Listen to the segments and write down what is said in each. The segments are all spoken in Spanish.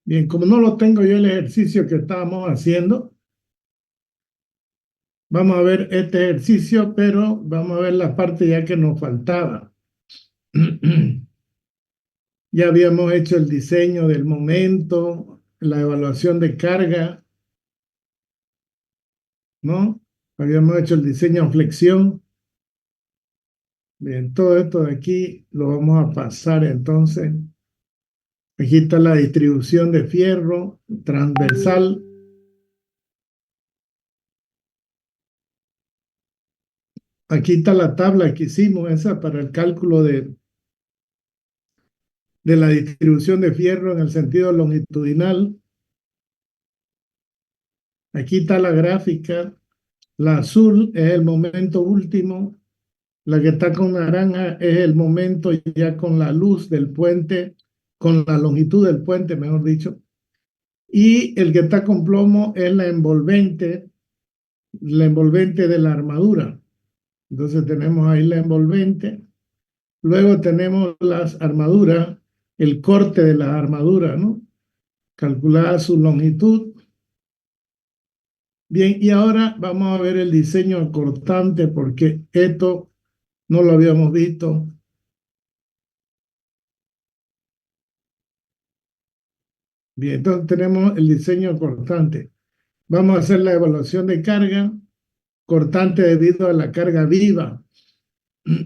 Bien, como no lo tengo yo el ejercicio que estábamos haciendo, vamos a ver este ejercicio, pero vamos a ver la parte ya que nos faltaba. Ya habíamos hecho el diseño del momento, la evaluación de carga, ¿no? Habíamos hecho el diseño en flexión. Bien, todo esto de aquí lo vamos a pasar entonces. Aquí está la distribución de fierro transversal. Aquí está la tabla que hicimos, esa para el cálculo de la distribución de fierro en el sentido longitudinal. Aquí está la gráfica. La azul es el momento último. La que está con naranja es el momento ya con la luz del puente, con la longitud del puente, mejor dicho. Y el que está con plomo es la envolvente de la armadura. Entonces tenemos ahí la envolvente. Luego tenemos las armaduras, el corte de la armadura, ¿no? Calculada su longitud. Bien, y ahora vamos a ver el diseño cortante porque esto no lo habíamos visto. Bien, entonces tenemos el diseño cortante. Vamos a hacer la evaluación de carga cortante debido a la carga viva.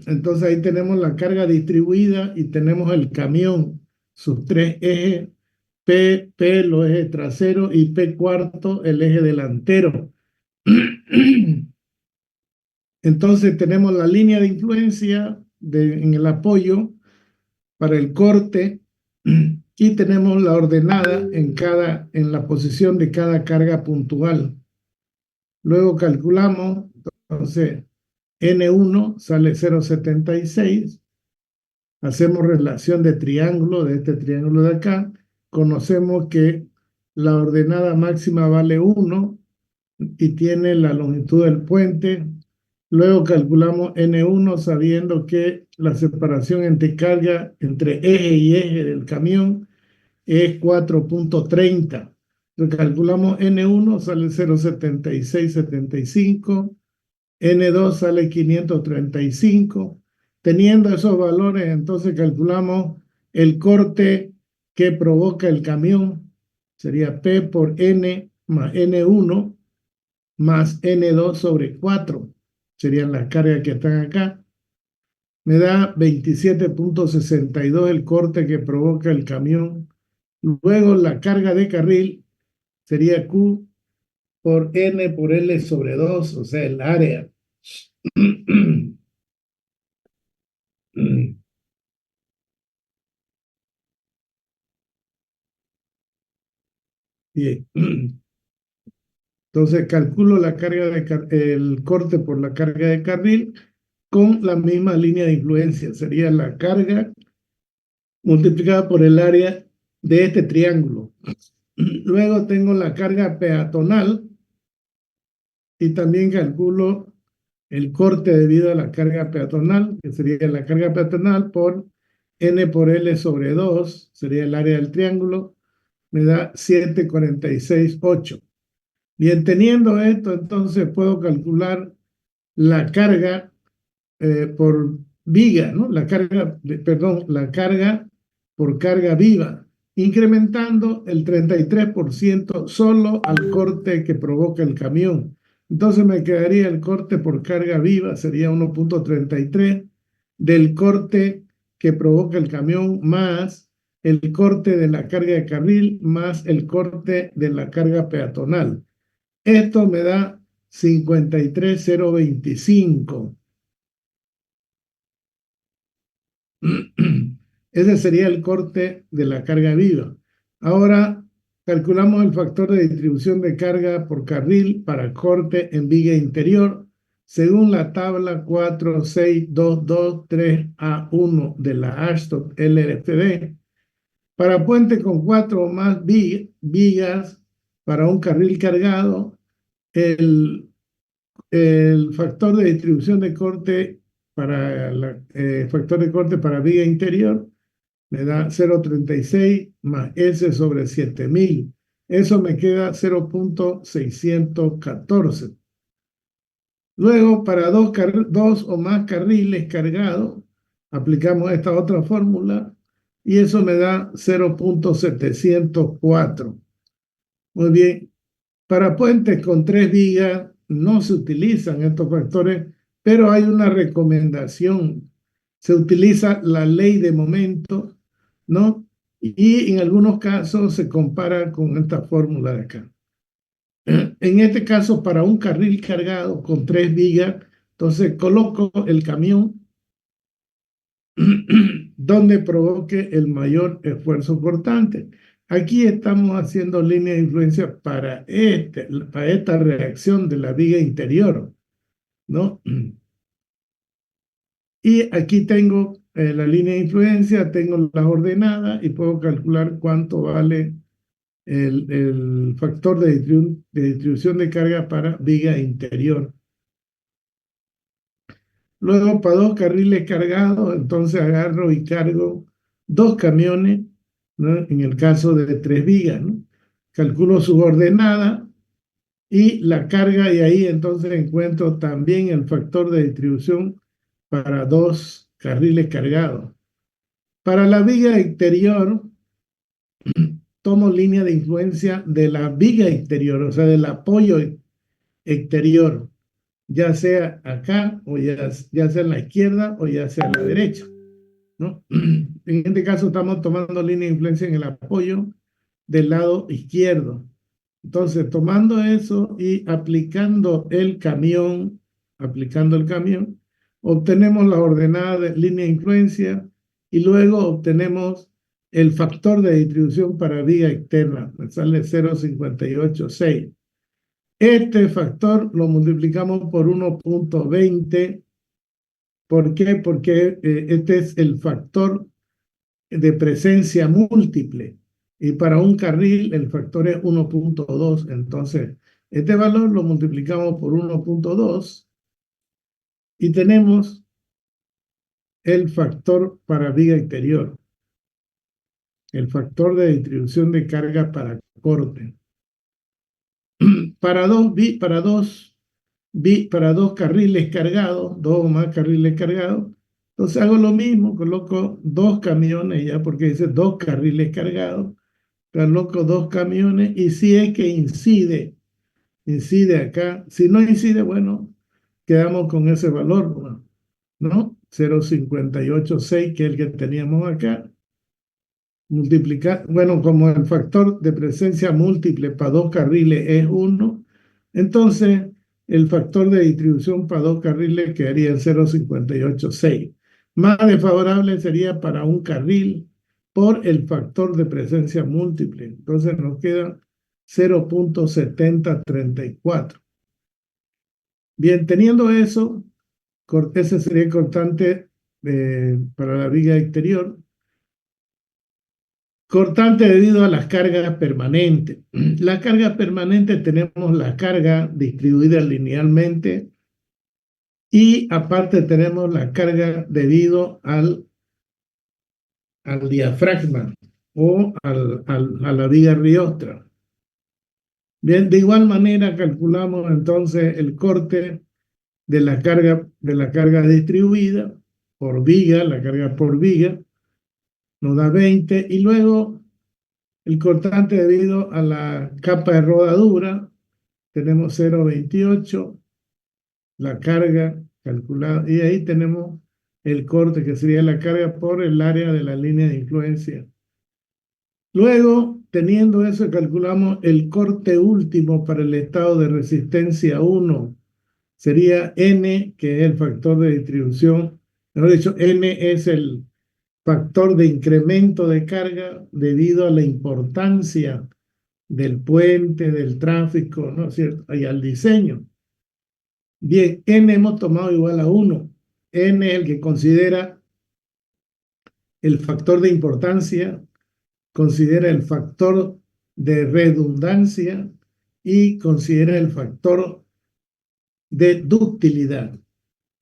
Entonces ahí tenemos la carga distribuida y tenemos el camión, sus tres ejes, P, los ejes traseros y P cuarto, el eje delantero. Entonces tenemos la línea de influencia en el apoyo para el corte y tenemos la ordenada en la posición de cada carga puntual. Luego calculamos, entonces N1 sale 0,76. Hacemos relación de triángulo, de este triángulo de acá. Conocemos que la ordenada máxima vale 1 y tiene la longitud del puente. Luego calculamos N1 sabiendo que la separación entre carga, entre eje y eje del camión es 4,30. Entonces calculamos N1, sale 0,7675. N2 sale 535. Teniendo esos valores, entonces calculamos el corte que provoca el camión. Sería P por N más N1 más N2 sobre 4. Serían las cargas que están acá. Me da 27,62 el corte que provoca el camión. Luego la carga de carril sería Q por N por L sobre 2, o sea, el área. Bien. Entonces calculo el corte por la carga de carril con la misma línea de influencia. Sería la carga multiplicada por el área de este triángulo. Luego tengo la carga peatonal y también calculo el corte debido a la carga peatonal, que sería la carga peatonal por N por L sobre 2, sería el área del triángulo, me da 7,46,8. Bien, teniendo esto, entonces puedo calcular la carga por viga, ¿no? Perdón, la carga por carga viva, incrementando el 33% solo al corte que provoca el camión. Entonces me quedaría el corte por carga viva, sería 1,33 del corte que provoca el camión más el corte de la carga de carril más el corte de la carga peatonal. Esto me da 53,025. Ese sería el corte de la carga viva. Ahora calculamos el factor de distribución de carga por carril para corte en viga interior según la tabla 46223A1 de la ASHTO LFD. Para puente con 4 o más vigas para un carril cargado, el factor de distribución de corte para factor de corte para viga interior me da 0,36 más S sobre 7000. Eso me queda 0,614. Luego, para dos o más carriles cargados, aplicamos esta otra fórmula y eso me da 0,704. Muy bien. Para puentes con 3 vigas no se utilizan estos factores, pero hay una recomendación. Se utiliza la ley de momento, ¿no? Y en algunos casos se compara con esta fórmula de acá. En este caso, para un carril cargado con 3 vigas, entonces coloco el camión donde provoque el mayor esfuerzo cortante. Aquí estamos haciendo línea de influencia para esta reacción de la viga interior, ¿no? Y aquí tengo la línea de influencia, tengo las ordenadas y puedo calcular cuánto vale el factor de distribución de carga para viga interior. Luego, para dos carriles cargados, entonces agarro y cargo dos camiones, ¿no? En el caso de 3 vigas, ¿no? Calculo sus ordenadas y la carga, y ahí entonces encuentro también el factor de distribución para dos carriles cargados. Para la viga exterior, tomo línea de influencia de la viga exterior, o sea, del apoyo exterior, ya sea acá o ya sea en la izquierda o ya sea en la derecha, ¿no? En este caso estamos tomando línea de influencia en el apoyo del lado izquierdo. Entonces, tomando eso y aplicando el camión, obtenemos la ordenada de línea de influencia y luego obtenemos el factor de distribución para viga externa. Me sale 0,586. Este factor lo multiplicamos por 1,20. ¿Por qué? Porque este es el factor de presencia múltiple. Y para un carril el factor es 1,2. Entonces, este valor lo multiplicamos por 1,2 y tenemos el factor para viga exterior, el factor de distribución de carga para corte. Para dos carriles cargados, dos o más carriles cargados, entonces hago lo mismo, coloco dos camiones ya, porque dice dos carriles cargados, coloco dos camiones y si es que incide acá, si no incide, bueno, quedamos con ese valor, ¿no? 0,586, que es el que teníamos acá, multiplicar, bueno, como el factor de presencia múltiple para dos carriles es 1, entonces el factor de distribución para dos carriles quedaría en 0,586. Más desfavorable sería para un carril por el factor de presencia múltiple. Entonces nos queda 0,7034. Bien, teniendo eso, ese sería el cortante para la viga exterior. Cortante debido a las cargas permanentes. Las cargas permanentes tenemos la carga distribuida linealmente y aparte tenemos la carga debido al diafragma o a la viga riostra. Bien, de igual manera calculamos entonces el corte de la carga distribuida por viga, la carga por viga, nos da 20 y luego el cortante debido a la capa de rodadura, tenemos 0,28, la carga calculada, y ahí tenemos el corte, que sería la carga por el área de la línea de influencia. Luego, teniendo eso, calculamos el corte último para el estado de resistencia 1. Sería N, que es el factor de distribución. Mejor dicho, N es el factor de incremento de carga debido a la importancia del puente, del tráfico, ¿no es cierto? Y al diseño. Bien, N hemos tomado igual a 1. N es el que considera el factor de importancia, considera el factor de redundancia y considera el factor de ductilidad.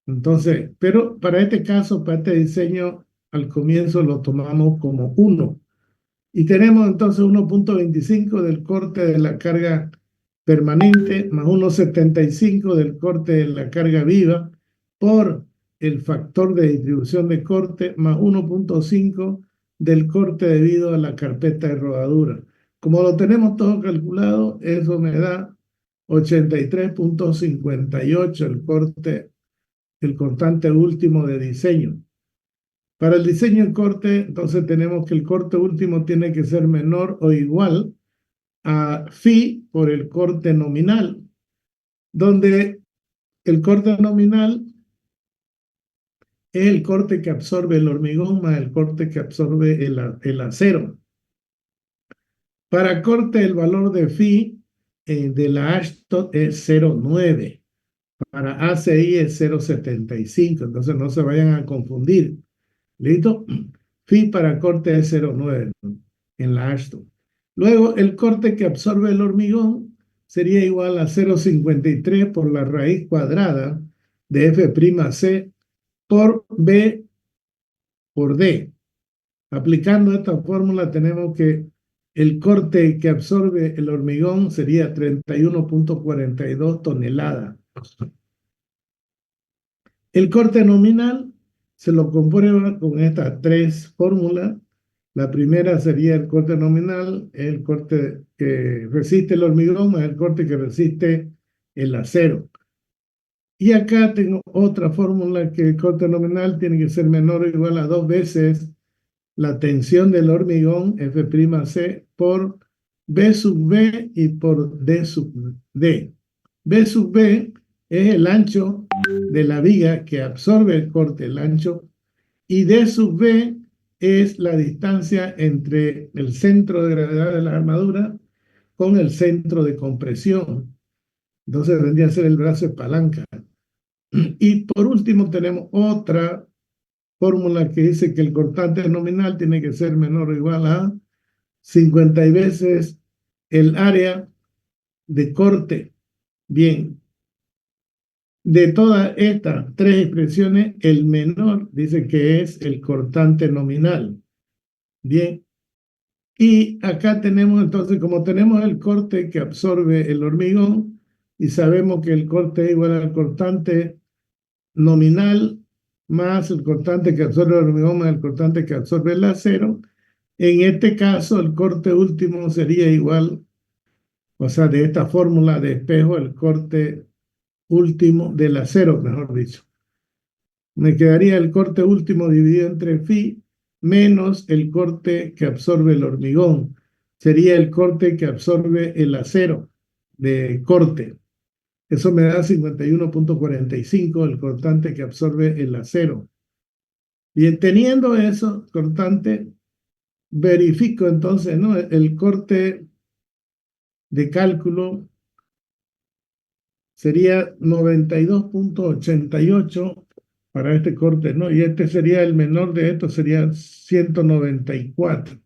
Entonces, pero para este caso, para este diseño, al comienzo lo tomamos como 1. Y tenemos entonces 1.25 del corte de la carga permanente más 1.75 del corte de la carga viva por el factor de distribución de corte más 1.5 del corte debido a la carpeta de rodadura. Como lo tenemos todo calculado, eso me da 83.58 el corte, el cortante último de diseño. Para el diseño en corte, entonces tenemos que el corte último tiene que ser menor o igual a phi por el corte nominal, donde el corte nominal es el corte que absorbe el hormigón más el corte que absorbe el acero. Para corte, el valor de phi de la Ashtot es 0,9. Para ACI es 0,75. Entonces no se vayan a confundir. ¿Listo? Phi para corte es 0,9 en la Ashton. Luego, el corte que absorbe el hormigón sería igual a 0,53 por la raíz cuadrada de F'C por B por D. Aplicando esta fórmula tenemos que el corte que absorbe el hormigón sería 31.42 toneladas. El corte nominal se lo comprueba con estas tres fórmulas. La primera sería el corte nominal, el corte que resiste el hormigón más el corte que resiste el acero. Y acá tengo otra fórmula que el corte nominal tiene que ser menor o igual a 2 veces la tensión del hormigón, F'C, por B sub B y por D sub D. B sub B es el ancho de la viga que absorbe el corte, el ancho, y D sub B es la distancia entre el centro de gravedad de la armadura con el centro de compresión. Entonces vendría a ser el brazo de palanca. Y por último tenemos otra fórmula que dice que el cortante nominal tiene que ser menor o igual a 50 veces el área de corte. Bien, de todas estas tres expresiones, el menor dice que es el cortante nominal. Bien, y acá tenemos entonces, como tenemos el corte que absorbe el hormigón y sabemos que el corte es igual al cortante nominal más el cortante que absorbe el hormigón más el cortante que absorbe el acero, en este caso el corte último sería igual, o sea, de esta fórmula de espejo, el corte último del acero, mejor dicho. Me quedaría el corte último dividido entre phi menos el corte que absorbe el hormigón. Sería el corte que absorbe el acero de corte. Eso me da 51.45, el cortante que absorbe el acero. Bien, teniendo eso, cortante, verifico entonces, ¿no? El corte de cálculo sería 92.88 para este corte, ¿no? Y este sería el menor de estos, sería 194.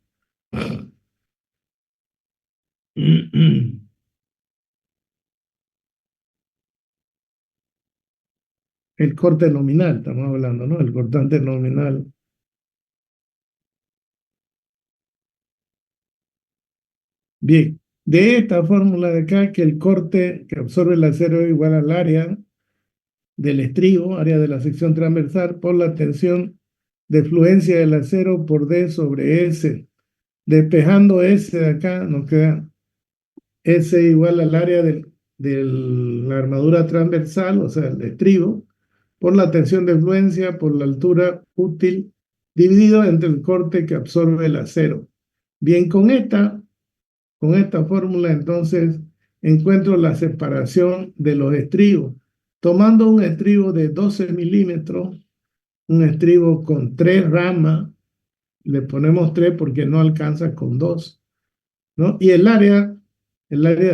El corte nominal, estamos hablando, ¿no? El cortante nominal. Bien, de esta fórmula de acá, que el corte que absorbe el acero es igual al área del estribo, área de la sección transversal, por la tensión de fluencia del acero por D sobre S. Despejando S de acá, nos queda S igual al área de la armadura transversal, o sea, el estribo, por la tensión de fluencia, por la altura útil, dividido entre el corte que absorbe el acero. Bien, con esta fórmula, entonces, encuentro la separación de los estribos. Tomando un estribo de 12 milímetros, un estribo con 3 ramas, le ponemos 3 porque no alcanza con 2, ¿no? Y el área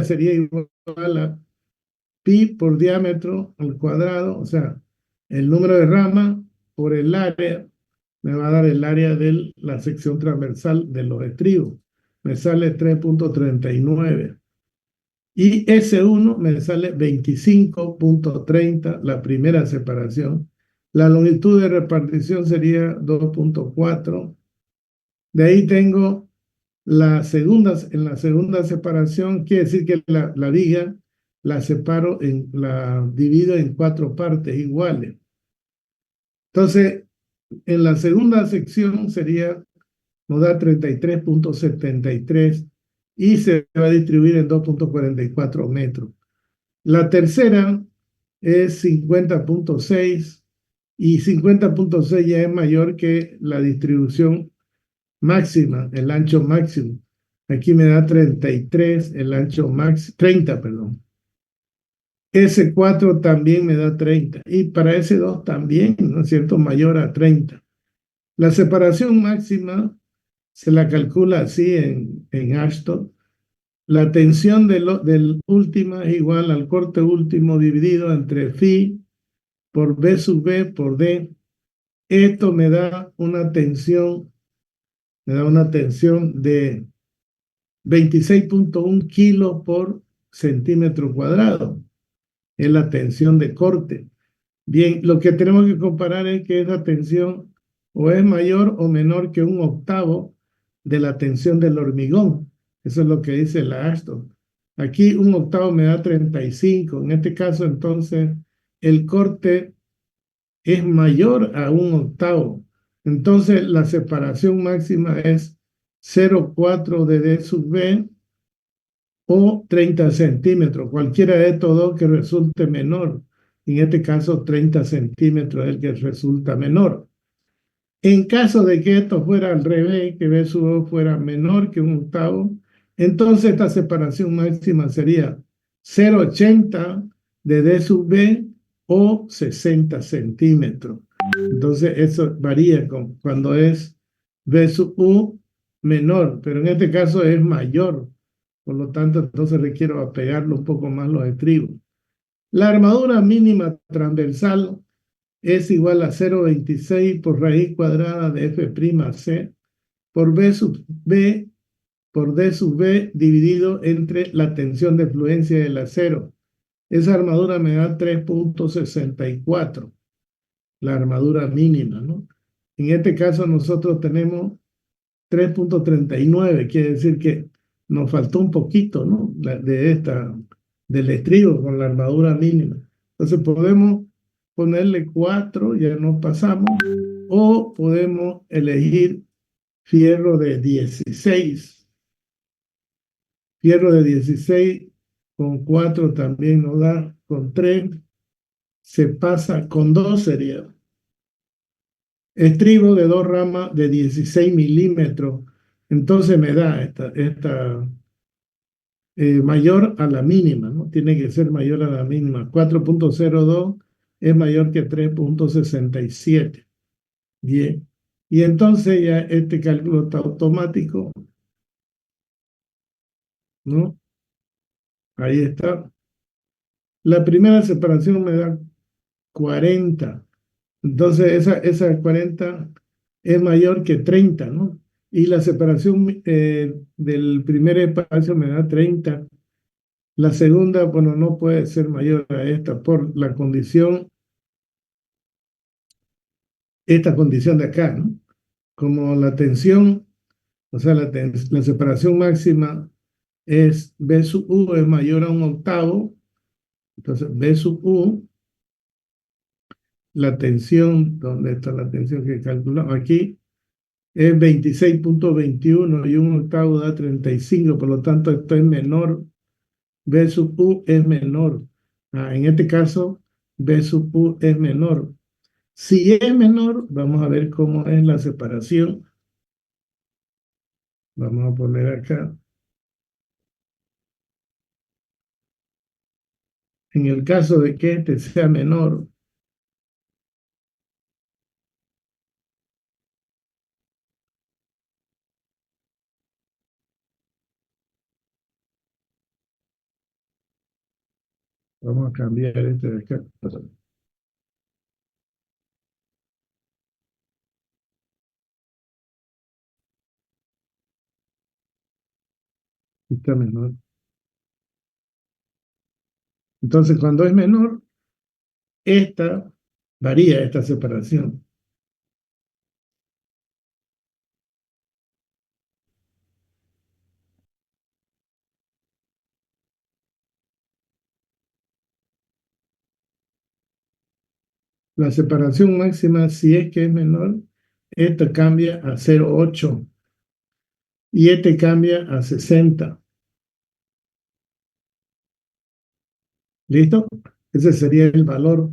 sería igual a pi por diámetro al cuadrado, o sea, el número de ramas por el área me va a dar el área de la sección transversal de los estribos. Me sale 3.39. Y S1 me sale 25.30, la primera separación. La longitud de repartición sería 2.4. De ahí tengo en la segunda separación, quiere decir que la viga la divido en cuatro partes iguales. Entonces, en la segunda sección nos da 33.73 y se va a distribuir en 2.44 metros. La tercera es 50.6 y 50.6 ya es mayor que la distribución máxima, el ancho máximo. Aquí me da 33, el ancho máximo, 30, perdón. S4 también me da 30 y para S2 también, ¿no es cierto?, mayor a 30. La separación máxima se la calcula así en Ashton. La tensión del última es igual al corte último dividido entre phi por B sub B por D. Esto me da una tensión de 26.1 kilos por centímetro cuadrado. Es la tensión de corte. Bien, lo que tenemos que comparar es que esa tensión o es mayor o menor que un octavo de la tensión del hormigón. Eso es lo que dice la Ashton. Aquí un octavo me da 35. En este caso, entonces, el corte es mayor a un octavo. Entonces, la separación máxima es 0,4 de D sub B o 30 centímetros, cualquiera de estos dos que resulte menor. En este caso, 30 centímetros es el que resulta menor. En caso de que esto fuera al revés, que B sub O fuera menor que un octavo, entonces esta separación máxima sería 0,80 de D sub B o 60 centímetros. Entonces eso varía cuando es B sub U menor, pero en este caso es mayor. Por lo tanto, entonces requiero apegarlo un poco más los estribos. La armadura mínima transversal es igual a 0,26 por raíz cuadrada de F'C por B sub B por D sub B dividido entre la tensión de fluencia del acero. Esa armadura me da 3.64, la armadura mínima, ¿no? En este caso nosotros tenemos 3.39, quiere decir que nos faltó un poquito, ¿no? Del estribo con la armadura mínima. Entonces podemos ponerle 4, ya no pasamos, o podemos elegir fierro de 16. Fierro de 16 con 4 también nos da, con 3 se pasa, con 2 sería. Estribo de 2 ramas de 16 milímetros, entonces me da esta mayor a la mínima, ¿no? Tiene que ser mayor a la mínima. 4.02 es mayor que 3.67. Bien. Y entonces ya este cálculo está automático, ¿no? Ahí está. La primera separación me da 40. Entonces esa 40 es mayor que 30, ¿no? Y la separación del primer espacio me da 30. La segunda, bueno, no puede ser mayor a esta por esta condición de acá, ¿no? Como la tensión, o sea, la separación máxima es B sub U es mayor a un octavo, entonces B sub U, la tensión, ¿dónde está la tensión que calculamos? Aquí es 26.21 y un octavo da 35, por lo tanto esto es menor, B sub U es menor. En este caso, B sub U es menor. Si es menor, vamos a ver cómo es la separación. Vamos a poner acá. En el caso de que este sea menor, vamos a cambiar este de acá. Está menor. Entonces, cuando es menor, esta Varía esta separación. La separación máxima, si es que es menor, esta cambia a 0,8 y este cambia a 60. ¿Listo? Ese sería el valor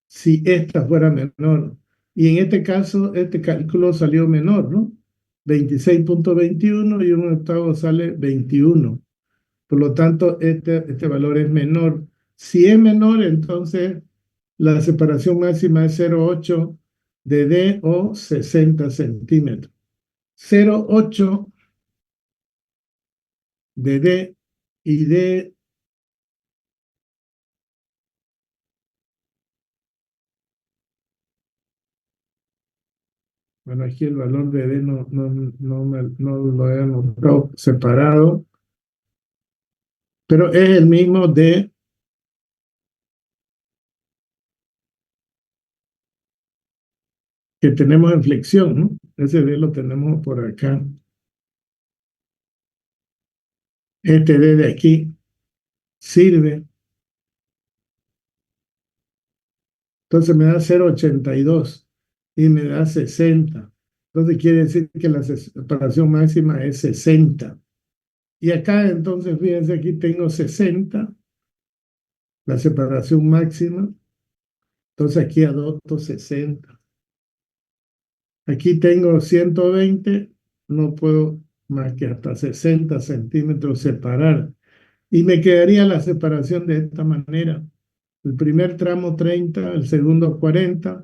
si esta fuera menor. Y en este caso, este cálculo salió menor, ¿no? 26,21 y un octavo sale 21. Por lo tanto, este valor es menor. Si es menor, entonces la separación máxima es 0,8 de D o 60 centímetros. 0,8 de D y D, bueno, aquí el valor de D no lo he anotado separado, pero es el mismo D que tenemos en flexión, ¿no? Ese D lo tenemos por acá. Este D de aquí sirve. Entonces me da 0,82 y me da 60. Entonces quiere decir que la separación máxima es 60. Y acá entonces, fíjense, aquí tengo 60, la separación máxima. Entonces aquí adopto 60. Aquí tengo 120, no puedo más que hasta 60 centímetros separar. Y me quedaría la separación de esta manera. El primer tramo 30, el segundo 40,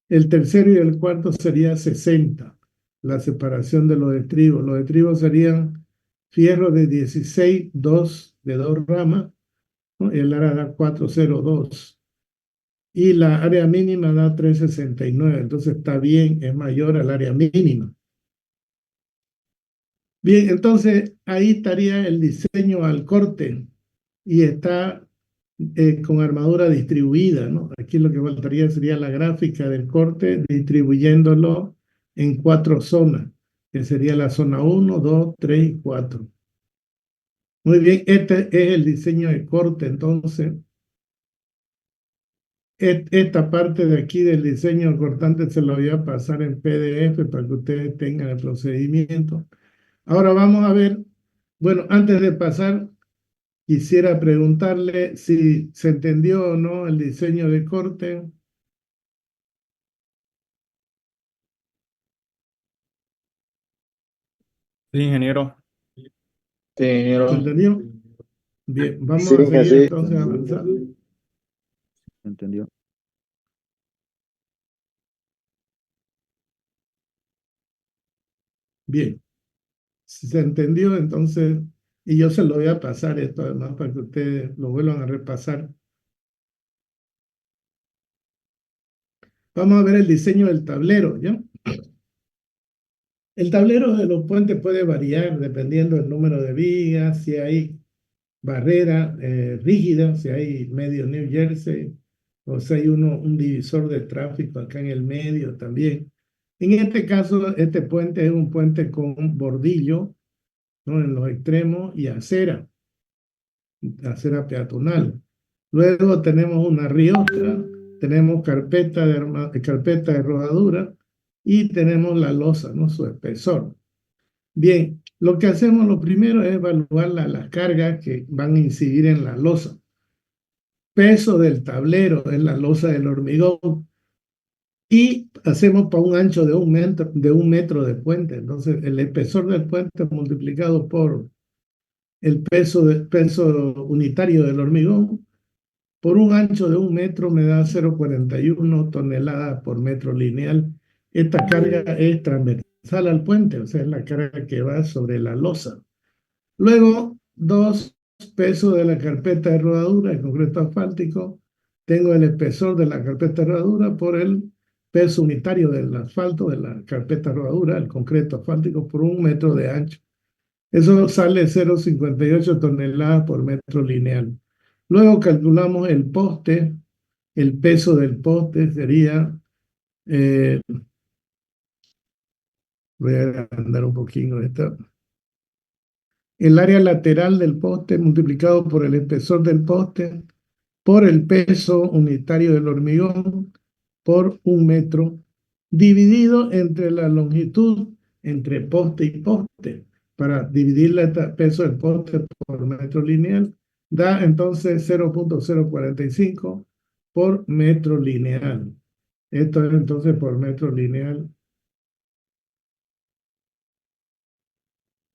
el tercero y el cuarto sería 60, la separación de los estribos. Los estribos serían fierro de 16, 2 de 2 ramas, ¿no? El área da 402 y la área mínima da 369, entonces está bien, es mayor al área mínima. Bien, entonces ahí estaría el diseño al corte y está con armadura distribuida, ¿no? Aquí lo que faltaría sería la gráfica del corte distribuyéndolo en 4 zonas, que sería la zona 1, 2, 3 y 4. Muy bien, este es el diseño de corte, entonces esta parte de aquí del diseño cortante se lo voy a pasar en PDF para que ustedes tengan el procedimiento. Ahora vamos a ver, bueno, antes de pasar, quisiera preguntarle si se entendió o no el diseño de corte. Sí, ingeniero. Sí, ¿Se ingeniero. entendió? Bien, Sí, vamos a seguir así. entonces avanzando. ¿Entendió? Bien, si se entendió, entonces, y yo se lo voy a pasar esto además para que ustedes lo vuelvan a repasar. Vamos a ver el diseño del tablero, ¿ya? El tablero de los puentes puede variar dependiendo del número de vigas, si hay barrera rígida, si hay medio New Jersey, o si hay un divisor de tráfico acá en el medio también. En este caso, este puente es un puente con bordillo, ¿no? En los extremos y acera peatonal. Luego tenemos una riostra, tenemos carpeta de rodadura y tenemos la losa, ¿no? Su espesor. Bien, lo que hacemos lo primero es evaluar las cargas que van a incidir en la losa. Peso del tablero en la losa del hormigón y hacemos para un ancho de 1 metro de puente. Entonces, el espesor del puente multiplicado por el peso unitario del hormigón por un ancho de 1 metro me da 0,41 toneladas por metro lineal. Esta carga es transversal al puente, o sea, es la carga que va sobre la losa. Luego, dos pesos de la carpeta de rodadura, el concreto asfáltico. Tengo el espesor de la carpeta de rodadura por el peso unitario del asfalto de la carpeta de rodadura, el concreto asfáltico, por 1 metro de ancho. Eso sale 0,58 toneladas por metro lineal. Luego calculamos el poste el peso del poste sería, voy a andar un poquito esta, el área lateral del poste multiplicado por el espesor del poste por el peso unitario del hormigón por 1 metro, dividido entre la longitud entre poste y poste. Para dividir el peso del poste por metro lineal, da entonces 0.045 por metro lineal. Esto es entonces por metro lineal.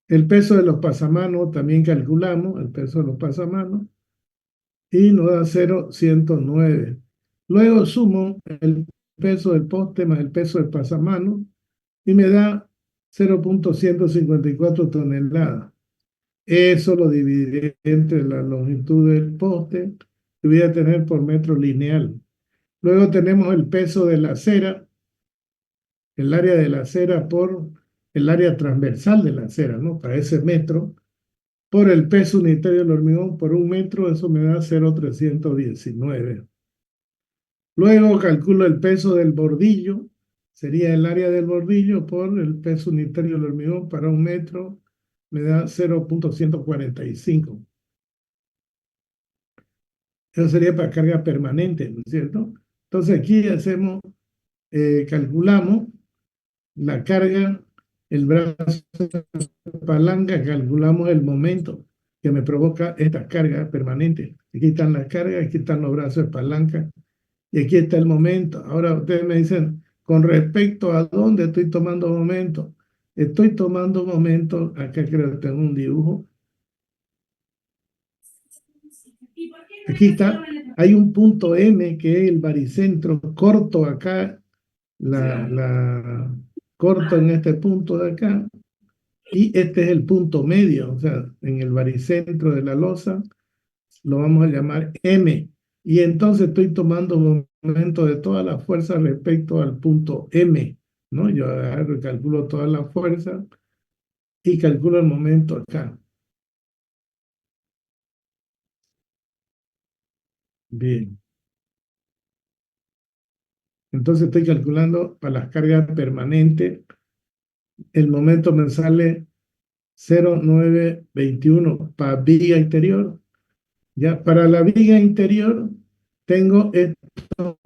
El peso de los pasamanos también calculamos, el peso de los pasamanos, y nos da 0.109. Luego sumo el peso del poste más el peso del pasamano y me da 0.154 toneladas. Eso lo dividiré entre la longitud del poste que voy a tener por metro lineal. Luego tenemos el peso de la acera, el área de la acera por el área transversal de la acera, ¿no? Para ese metro, por el peso unitario del hormigón por 1 metro, eso me da 0.319. Luego calculo el peso del bordillo, sería el área del bordillo por el peso unitario del hormigón para 1 metro, me da 0.145. Eso sería para carga permanente, ¿no es cierto? Entonces aquí hacemos, calculamos la carga, el brazo de palanca, calculamos el momento que me provoca esta carga permanente. Aquí están las cargas, aquí están los brazos de palanca. Y aquí está el momento. Ahora ustedes me dicen, con respecto a dónde estoy tomando momento. Estoy tomando momento, acá creo que tengo un dibujo. Aquí está, hay un punto M que es el baricentro. Corto acá, corto en este punto de acá. Y este es el punto medio, o sea, en el baricentro de la losa lo vamos a llamar M. Y entonces estoy tomando momento de toda la fuerza respecto al punto M, ¿no? Yo agarro y calculo toda la fuerza y calculo el momento acá. Bien. Entonces estoy calculando para las cargas permanentes. El momento me sale 0.921 para viga interior. Ya, para la viga interior tengo estos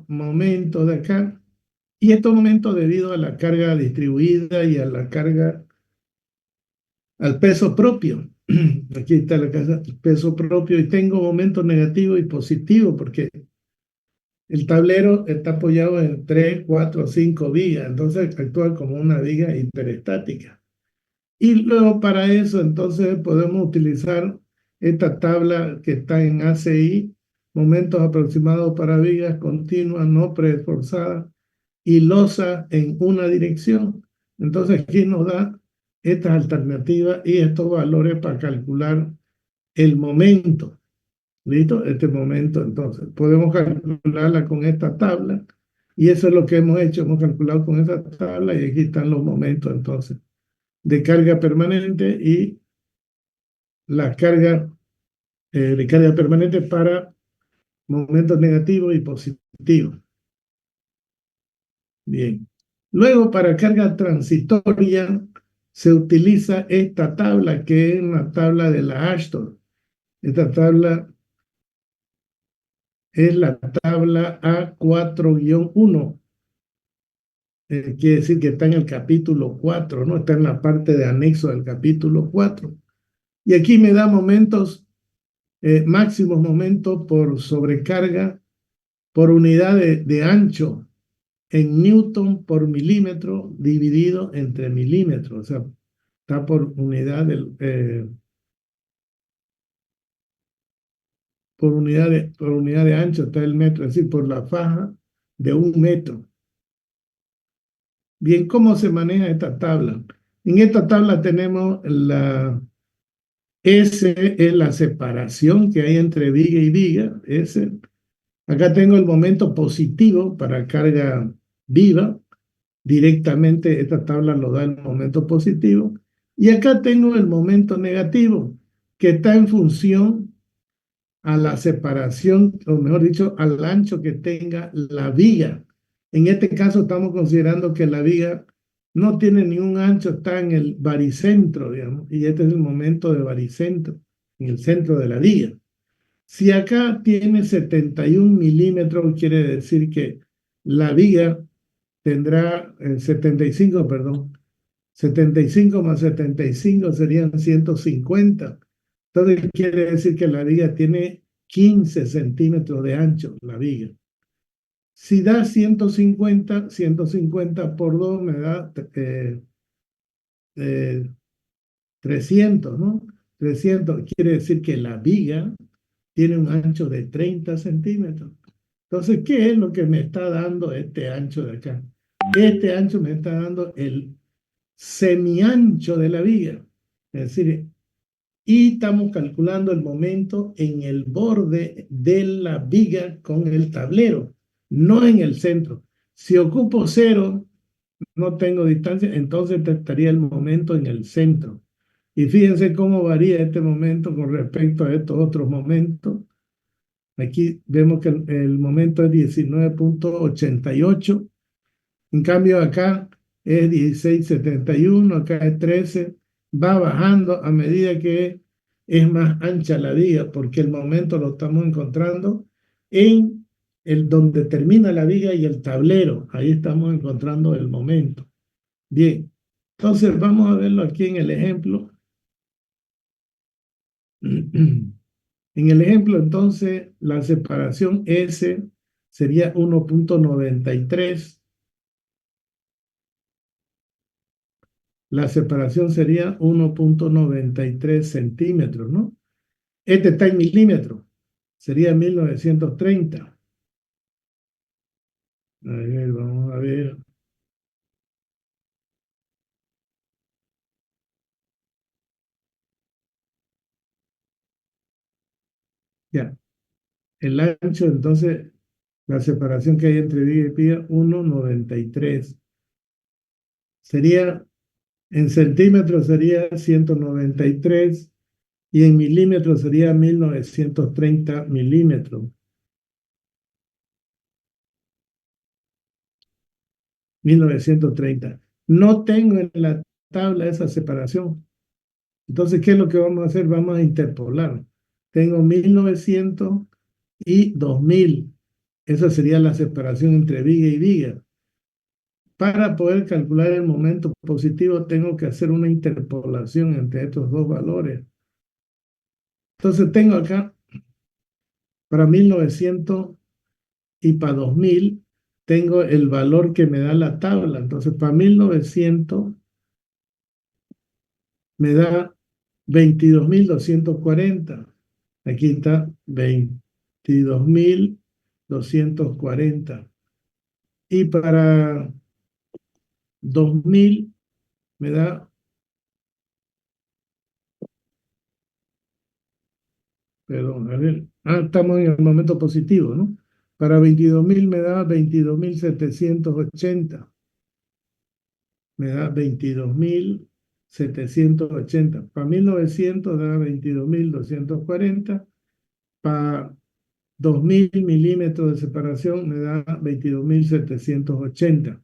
momentos de acá. Y estos momentos debido a la carga distribuida y a la carga, al peso propio. Aquí está la casa, el peso propio, y tengo momentos negativos y positivos porque el tablero está apoyado en 3, 4, 5 vigas, entonces actúa como una viga hiperestática. Y luego para eso entonces podemos utilizar esta tabla que está en ACI, momentos aproximados para vigas continuas no preesforzadas y losa en una dirección. Entonces aquí nos da estas alternativas y estos valores para calcular el momento. ¿Listo? Este momento, entonces, podemos calcularla con esta tabla y eso es lo que hemos hecho, hemos calculado con esta tabla y aquí están los momentos, entonces, de carga permanente y la carga de carga permanente para momentos negativos y positivos. Bien. Luego, para carga transitoria, se utiliza esta tabla, que es una tabla de la Ashton. Esta tabla es la tabla A4-1. Quiere decir que está en el capítulo 4, ¿no? Está en la parte de anexo del capítulo 4. Y aquí me da momentos, máximos momentos por sobrecarga por unidad de ancho en newton por milímetro dividido entre milímetros. O sea, está por unidad por unidad de ancho está el metro, es decir, por la faja de 1 metro. Bien, ¿cómo se maneja esta tabla? En esta tabla tenemos la S, es la separación que hay entre viga y viga, S. Acá tengo el momento positivo para carga viva, directamente esta tabla lo da el momento positivo. Y acá tengo el momento negativo, que está en función a la separación, o mejor dicho, al ancho que tenga la viga. En este caso estamos considerando que la viga no tiene ningún ancho, está en el baricentro, digamos, y este es el momento de baricentro, en el centro de la viga. Si acá tiene 71 milímetros, quiere decir que la viga tendrá 75, perdón, 75 más 75 serían 150. Entonces quiere decir que la viga tiene 15 centímetros de ancho, la viga. Si da 150, 150 por 2 me da 300, ¿no? 300 quiere decir que la viga tiene un ancho de 30 centímetros. Entonces, ¿qué es lo que me está dando este ancho de acá? Este ancho me está dando el semiancho de la viga. Es decir, y estamos calculando el momento en el borde de la viga con el tablero, no en el centro. Si ocupo cero, no tengo distancia, entonces estaría el momento en el centro. Y fíjense cómo varía este momento con respecto a estos otros momentos. Aquí vemos que el momento es 19,88. En cambio acá es 16,71, acá es 13. Va bajando a medida que es más ancha la viga, porque el momento lo estamos encontrando en el donde termina la viga y el tablero. Ahí estamos encontrando el momento. Bien, entonces vamos a verlo aquí en el ejemplo. En el ejemplo, entonces, la separación S sería 1,93. La separación sería 1,93 centímetros, ¿no? Este está en milímetros. Sería 1930. A ver, vamos a ver. Ya. El ancho, entonces, la separación que hay entre viga y viga, 1,93. Sería, en centímetros sería 193 y en milímetros sería 1930 milímetros. 1930. No tengo en la tabla esa separación. Entonces, ¿qué es lo que vamos a hacer? Vamos a interpolar. Tengo 1900 y 2000. Esa sería la separación entre viga y viga. Para poder calcular el momento positivo, tengo que hacer una interpolación entre estos dos valores. Entonces, tengo acá para 1900 y para 2000, tengo el valor que me da la tabla. Entonces, para 1900 me da 22,240. Aquí está 22,240. Y para 2000 me da, perdón, a ver, estamos en el momento positivo, ¿no? Para 22,000 me da 22,780. Me da 22,780. Para 1900 da 22,240. Para 2000 milímetros de separación me da 22,780.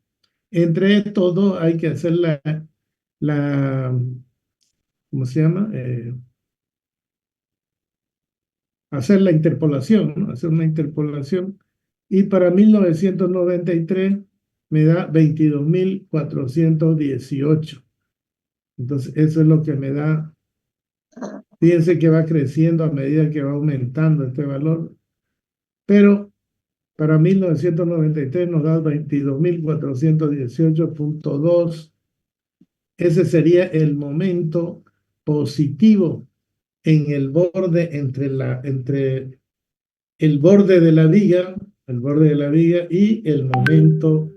Entre estos dos hay que hacer la ¿cómo se llama? Hacer la interpolación, ¿no? Hacer una interpolación. Y para 1993 me da 22,418. Entonces, eso es lo que me da. Fíjense que va creciendo a medida que va aumentando este valor. Pero para 1993 nos da 22,418,2. Ese sería el momento positivo en el borde entre el borde de la viga, el borde de la viga y el momento,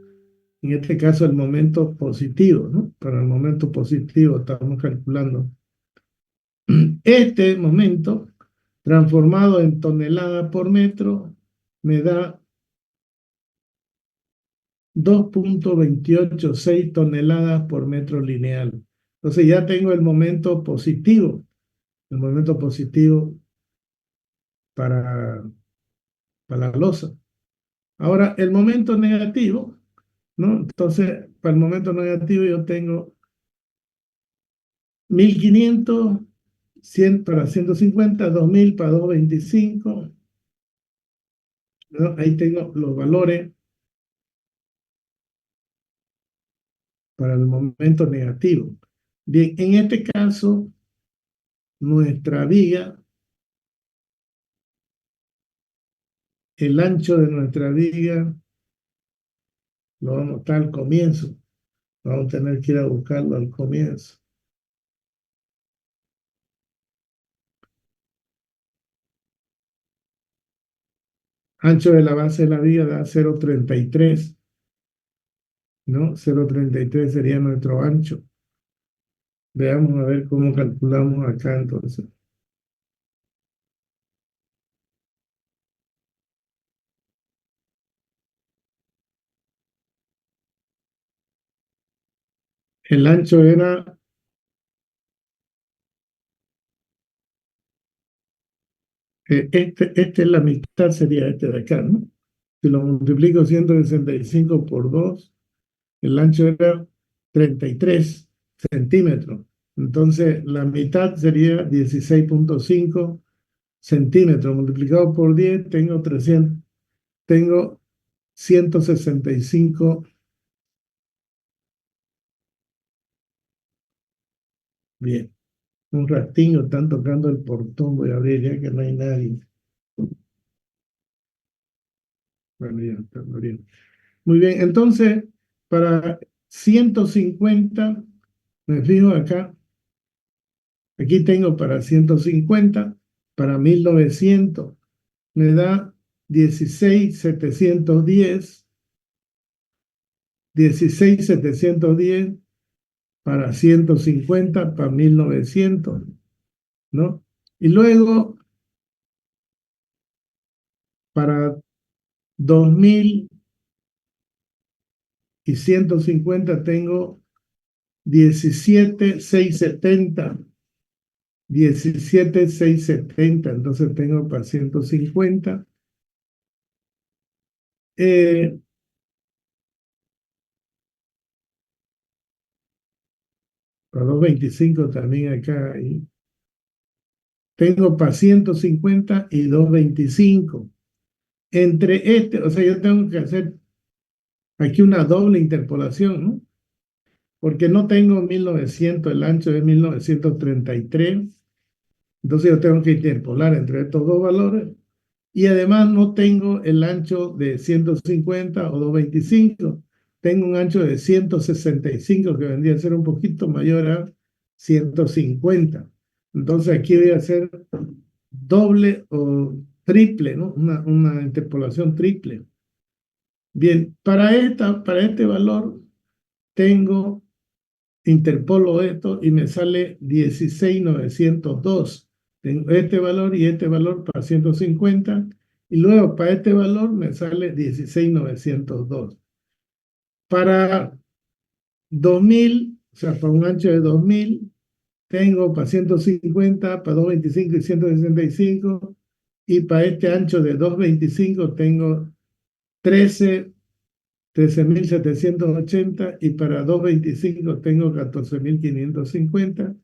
en este caso el momento positivo, ¿no? Para el momento positivo estamos calculando. Este momento transformado en tonelada por metro me da 2,286 toneladas por metro lineal. Entonces ya tengo el momento positivo. El momento positivo para, para la losa. Ahora, el momento negativo, ¿no? Entonces, para el momento negativo yo tengo 1500, 100 para 150, 2000 para 225, ¿no? Ahí tengo los valores para el momento negativo. Bien, en este caso, nuestra viga, el ancho de nuestra viga, lo vamos a estar al comienzo. Vamos a tener que ir a buscarlo al comienzo. Ancho de la base de la viga da 0,33, ¿no? 0,33 sería nuestro ancho. Veamos a ver cómo calculamos acá entonces. El ancho era, este es la mitad, sería este de acá, ¿no? Si lo multiplico 165 por 2, el ancho era 33 centímetros. Entonces, la mitad sería 16,5 centímetros. Multiplicado por 10, tengo 300, tengo 165. Bien, un ratinho, están tocando el portón, voy a abrir ya que no hay nadie. Bueno, ya están abriendo. Muy bien, entonces, para 150, me fijo acá, aquí tengo para 150, para 1900, me da 16,710, 16,710 para 150, para 1900, ¿no? Y luego, para 2000 y 150 tengo 17,670. 17,670. Entonces tengo para 150. Eh, para 225 también acá. Tengo para 150 y 225. Entre este, o sea, yo tengo que hacer aquí una doble interpolación, ¿no? Porque no tengo 1900, el ancho es 1933. Entonces yo tengo que interpolar entre estos dos valores. Y además no tengo el ancho de 150 o 225. Tengo un ancho de 165 que vendría a ser un poquito mayor a 150. Entonces aquí voy a hacer doble o triple, ¿no? Una interpolación triple. Bien, para este valor tengo, interpolo esto y me sale 16,902. Tengo este valor y este valor para 150 y luego para este valor me sale 16,902. Para 2000, o sea, para un ancho de 2000, tengo para 150, para 225 y 165 y para este ancho de 225 tengo 13 13,780 y para 225 tengo 14,550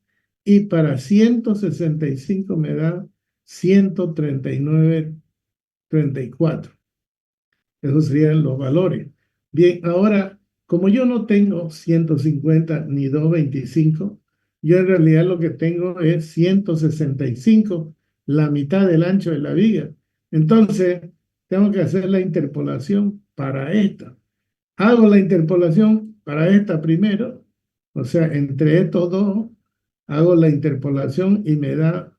y para 165 me da 139,34. Esos serían los valores. Bien, ahora, como yo no tengo 150 ni 225, yo en realidad lo que tengo es 165, la mitad del ancho de la viga. Entonces, tengo que hacer la interpolación para esta. Hago la interpolación para esta primero, o sea, entre estos dos, hago la interpolación y me da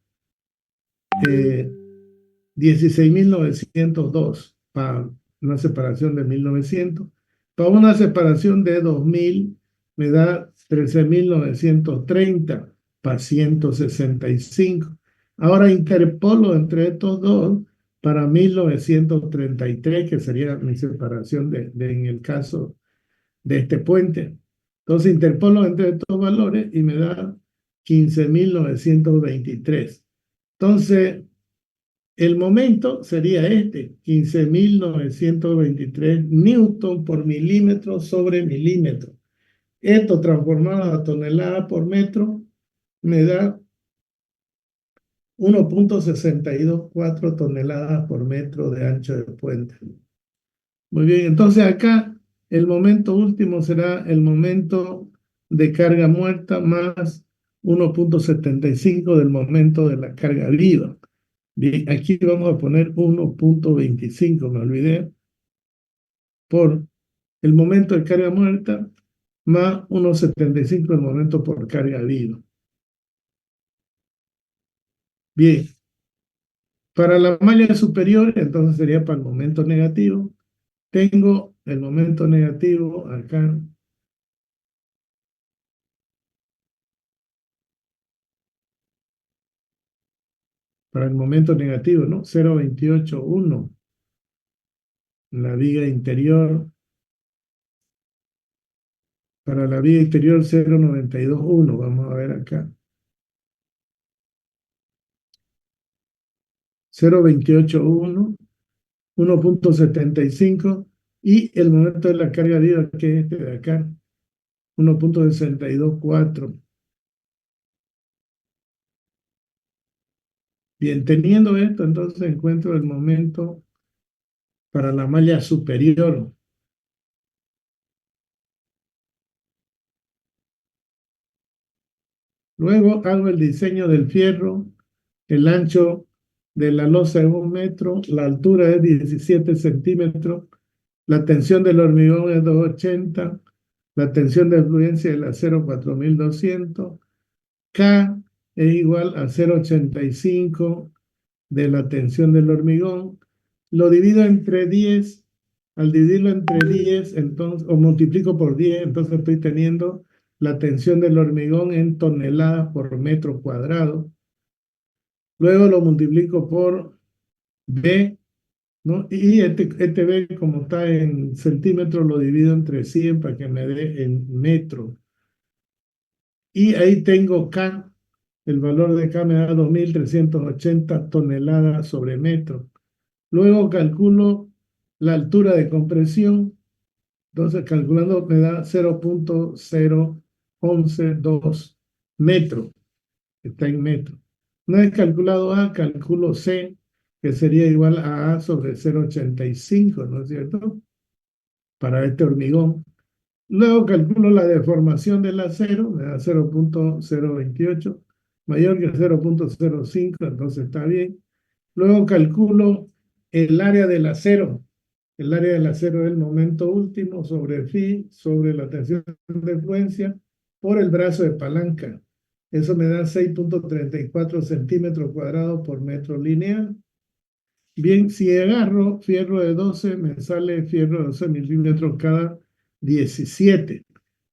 16,902 para una separación de 1900. Para una separación de 2000 me da 13,930 para 165. Ahora interpolo entre estos dos para 1933, que sería mi separación en el caso de este puente. Entonces interpolo entre estos valores y me da 15,923. Entonces, El momento sería este, 15.923 newton por milímetro sobre milímetro. Esto transformado a tonelada por metro me da 1,624 toneladas por metro de ancho de puente. Muy bien, entonces acá el momento último será el momento de carga muerta más 1,75 del momento de la carga viva. Bien, aquí vamos a poner 1,25, me olvidé, por el momento de carga muerta más 1,75 el momento por carga viva. Bien, para la malla superior, entonces sería para el momento negativo. Tengo el momento negativo acá. Para el momento negativo, ¿no? 0,281. La viga interior. Para la viga interior, 0,921. Vamos a ver acá. 0,281. 1,75 y el momento de la carga viva, que es este de acá, 1,624. Bien, teniendo esto, entonces encuentro el momento para la malla superior. Luego hago el diseño del fierro, el ancho de la losa es 1 metro, la altura es 17 centímetros, la tensión del hormigón es 280, la tensión de fluencia del acero 4200, K es igual a 0,85 de la tensión del hormigón. Lo divido entre 10, al dividirlo entre 10, entonces, o multiplico por 10, entonces estoy teniendo la tensión del hormigón en toneladas por metro cuadrado. Luego lo multiplico por B, ¿no? Y este B, como está en centímetros, lo divido entre 100 para que me dé en metro. Y ahí tengo K, el valor de K me da 2.380 toneladas sobre metro. Luego calculo la altura de compresión, entonces calculando me da 0,0112 metros, está en metro. Una vez calculado A, calculo C, que sería igual a sobre 0,85, ¿no es cierto? Para este hormigón. Luego calculo la deformación del acero, me da 0,028, mayor que 0,05, entonces está bien. Luego calculo el área del acero. El área del acero es el momento último sobre phi, sobre la tensión de influencia, por el brazo de palanca. Eso me da 6,34 centímetros cuadrados por metro lineal. Bien, si agarro fierro de 12, me sale fierro de 12 milímetros cada 17.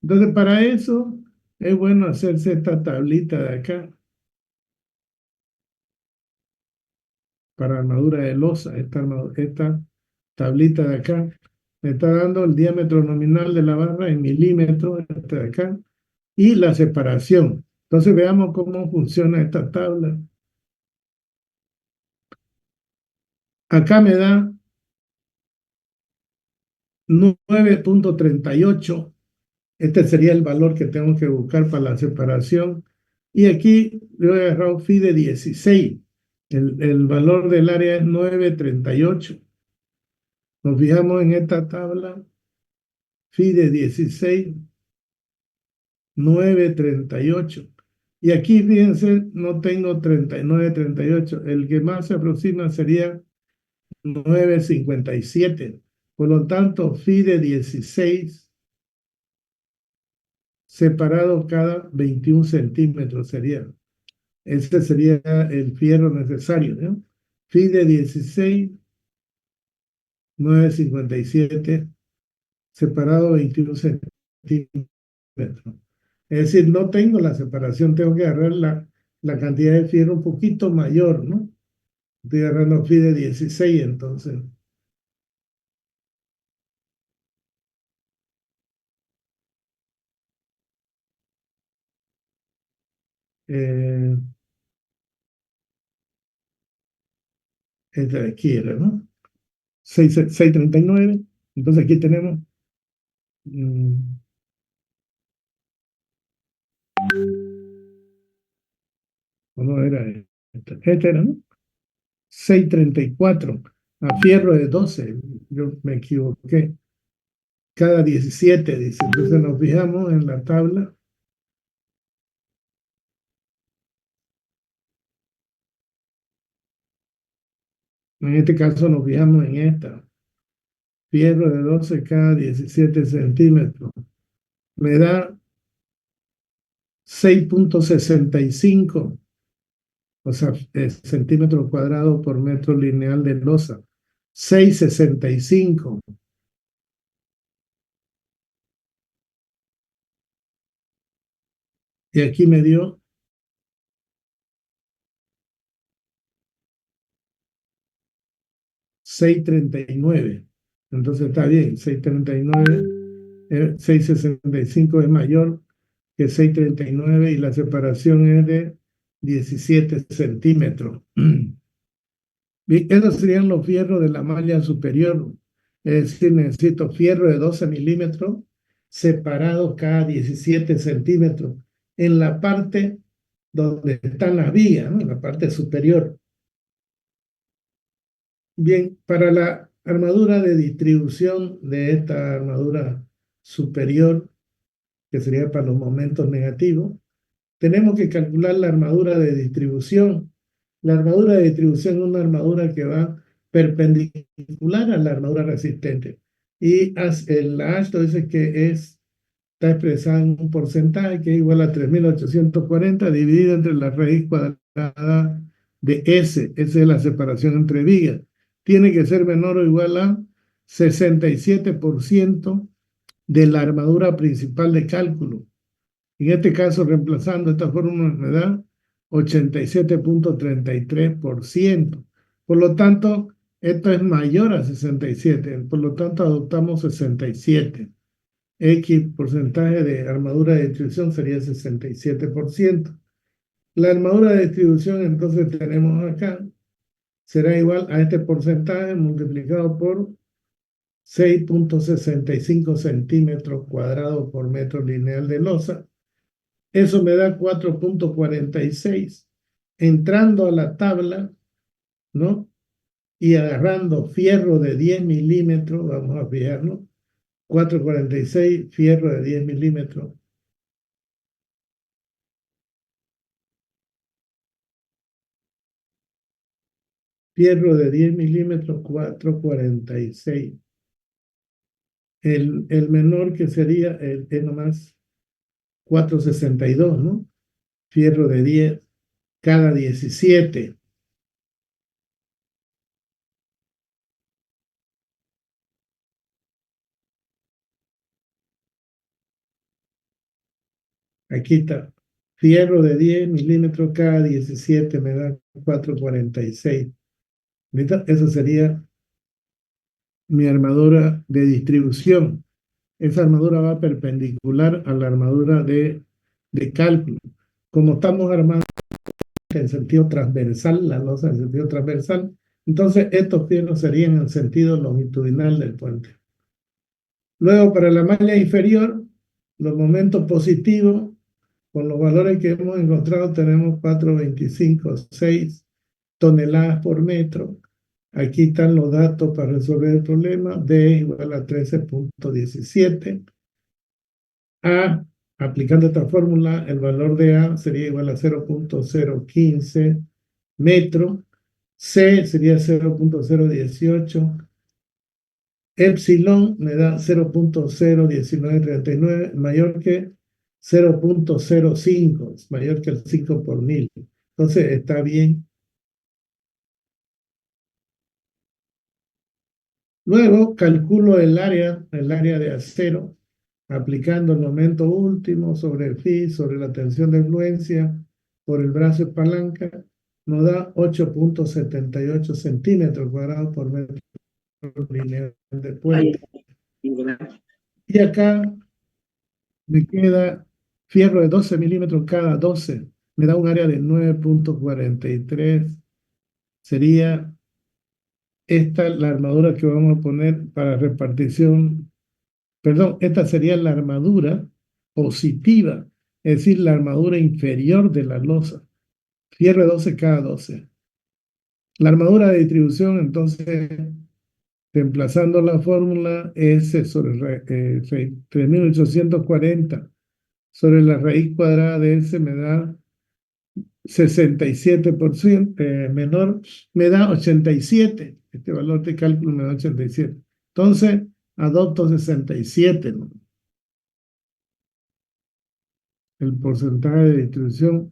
Entonces, para eso es bueno hacerse esta tablita de acá, para armadura de losa. Esta tablita de acá me está dando el diámetro nominal de la barra en milímetros, esta de acá, y la separación. Entonces, veamos cómo funciona esta tabla. Acá me da 9,38. Este sería el valor que tengo que buscar para la separación. Y aquí le voy a agarrar un phi de 16. El valor del área es 9,38. Nos fijamos en esta tabla. Phi de 16, 9,38. Y aquí, fíjense, no tengo 39,38. El que más se aproxima sería 9,57. Por lo tanto, phi de 16 separado cada 21 centímetros sería. Este sería el fierro necesario, ¿no? Phi de 16, 9,57, separado 21 centímetros. Es decir, no tengo la separación, tengo que agarrar la cantidad de fierro un poquito mayor, ¿no? Estoy agarrando phi de 16, entonces. eh, esta de aquí era, ¿no? 639. Entonces aquí tenemos, mm, ¿o no era esta? Esta era, ¿no? 634 a fierro de 12. Yo me equivoqué. Cada 17 dice. Entonces nos fijamos en la tabla. En este caso nos fijamos en esta. Fierro de 12 cada 17 centímetros. Me da 6,65, o sea, centímetros cuadrados por metro lineal de losa. 6,65. Y aquí me dio 6,39. Entonces está bien, 6,39, 6,65 es mayor que 6,39 y la separación es de 17 centímetros. Bien, esos serían los fierros de la malla superior. Es decir, necesito fierro de 12 milímetros separados cada 17 centímetros en la parte donde están las vigas, ¿no? En la parte superior. Bien, para la armadura de distribución de esta armadura superior, que sería para los momentos negativos, tenemos que calcular la armadura de distribución. La armadura de distribución es una armadura que va perpendicular a la armadura resistente. Y la Ashton dice que está expresada en un porcentaje que es igual a 3.840 dividido entre la raíz cuadrada de S. Esa es la separación entre vigas. Tiene que ser menor o igual a 67% de la armadura principal de cálculo. En este caso, reemplazando esta fórmula me da 87,33%. Por lo tanto, esto es mayor a 67. Por lo tanto, adoptamos 67. X porcentaje de armadura de distribución sería 67%. La armadura de distribución, entonces, tenemos acá, será igual a este porcentaje multiplicado por 6,65 centímetros cuadrados por metro lineal de losa. Eso me da 4,46. Entrando a la tabla, ¿no? Y agarrando fierro de 10 milímetros, vamos a fijarnos, 4,46, fierro de 10 milímetros. Fierro de 10 milímetros, 4,46. El menor que sería es nomás 4,62, ¿no? Fierro de 10 cada 17. Aquí está. Fierro de 10 milímetros cada 17 me da 4,46. Esa sería mi armadura de distribución. Esa armadura va perpendicular a la armadura de cálculo. Como estamos armando en sentido transversal, la losa en sentido transversal, entonces estos fierros serían en sentido longitudinal del puente. Luego, para la malla inferior, los momentos positivos, con los valores que hemos encontrado, tenemos 4,25,6 toneladas por metro. Aquí están los datos para resolver el problema. D igual a 13,17. A, aplicando esta fórmula, el valor de A sería igual a 0,015 metros. C sería 0,018. Epsilon me da 0,01939, mayor que 0,05, es mayor que el 5 por mil. Entonces está bien. Luego calculo el área de acero, aplicando el momento último sobre el phi, sobre la tensión de influencia por el brazo de palanca, nos da 8,78 centímetros cuadrados por metro lineal de puente. Y acá me queda fierro de 12 milímetros cada 12, me da un área de 9,43, sería esta es la armadura que vamos a poner para repartición. Perdón, esta sería la armadura positiva, es decir, la armadura inferior de la losa. Fierro 12 cada 12. La armadura de distribución, entonces, reemplazando la fórmula, S sobre 3840 sobre la raíz cuadrada de S me da 67%, menor, me da 87. Este valor de cálculo me da 87. Entonces, adopto 67, ¿no? El porcentaje de distribución.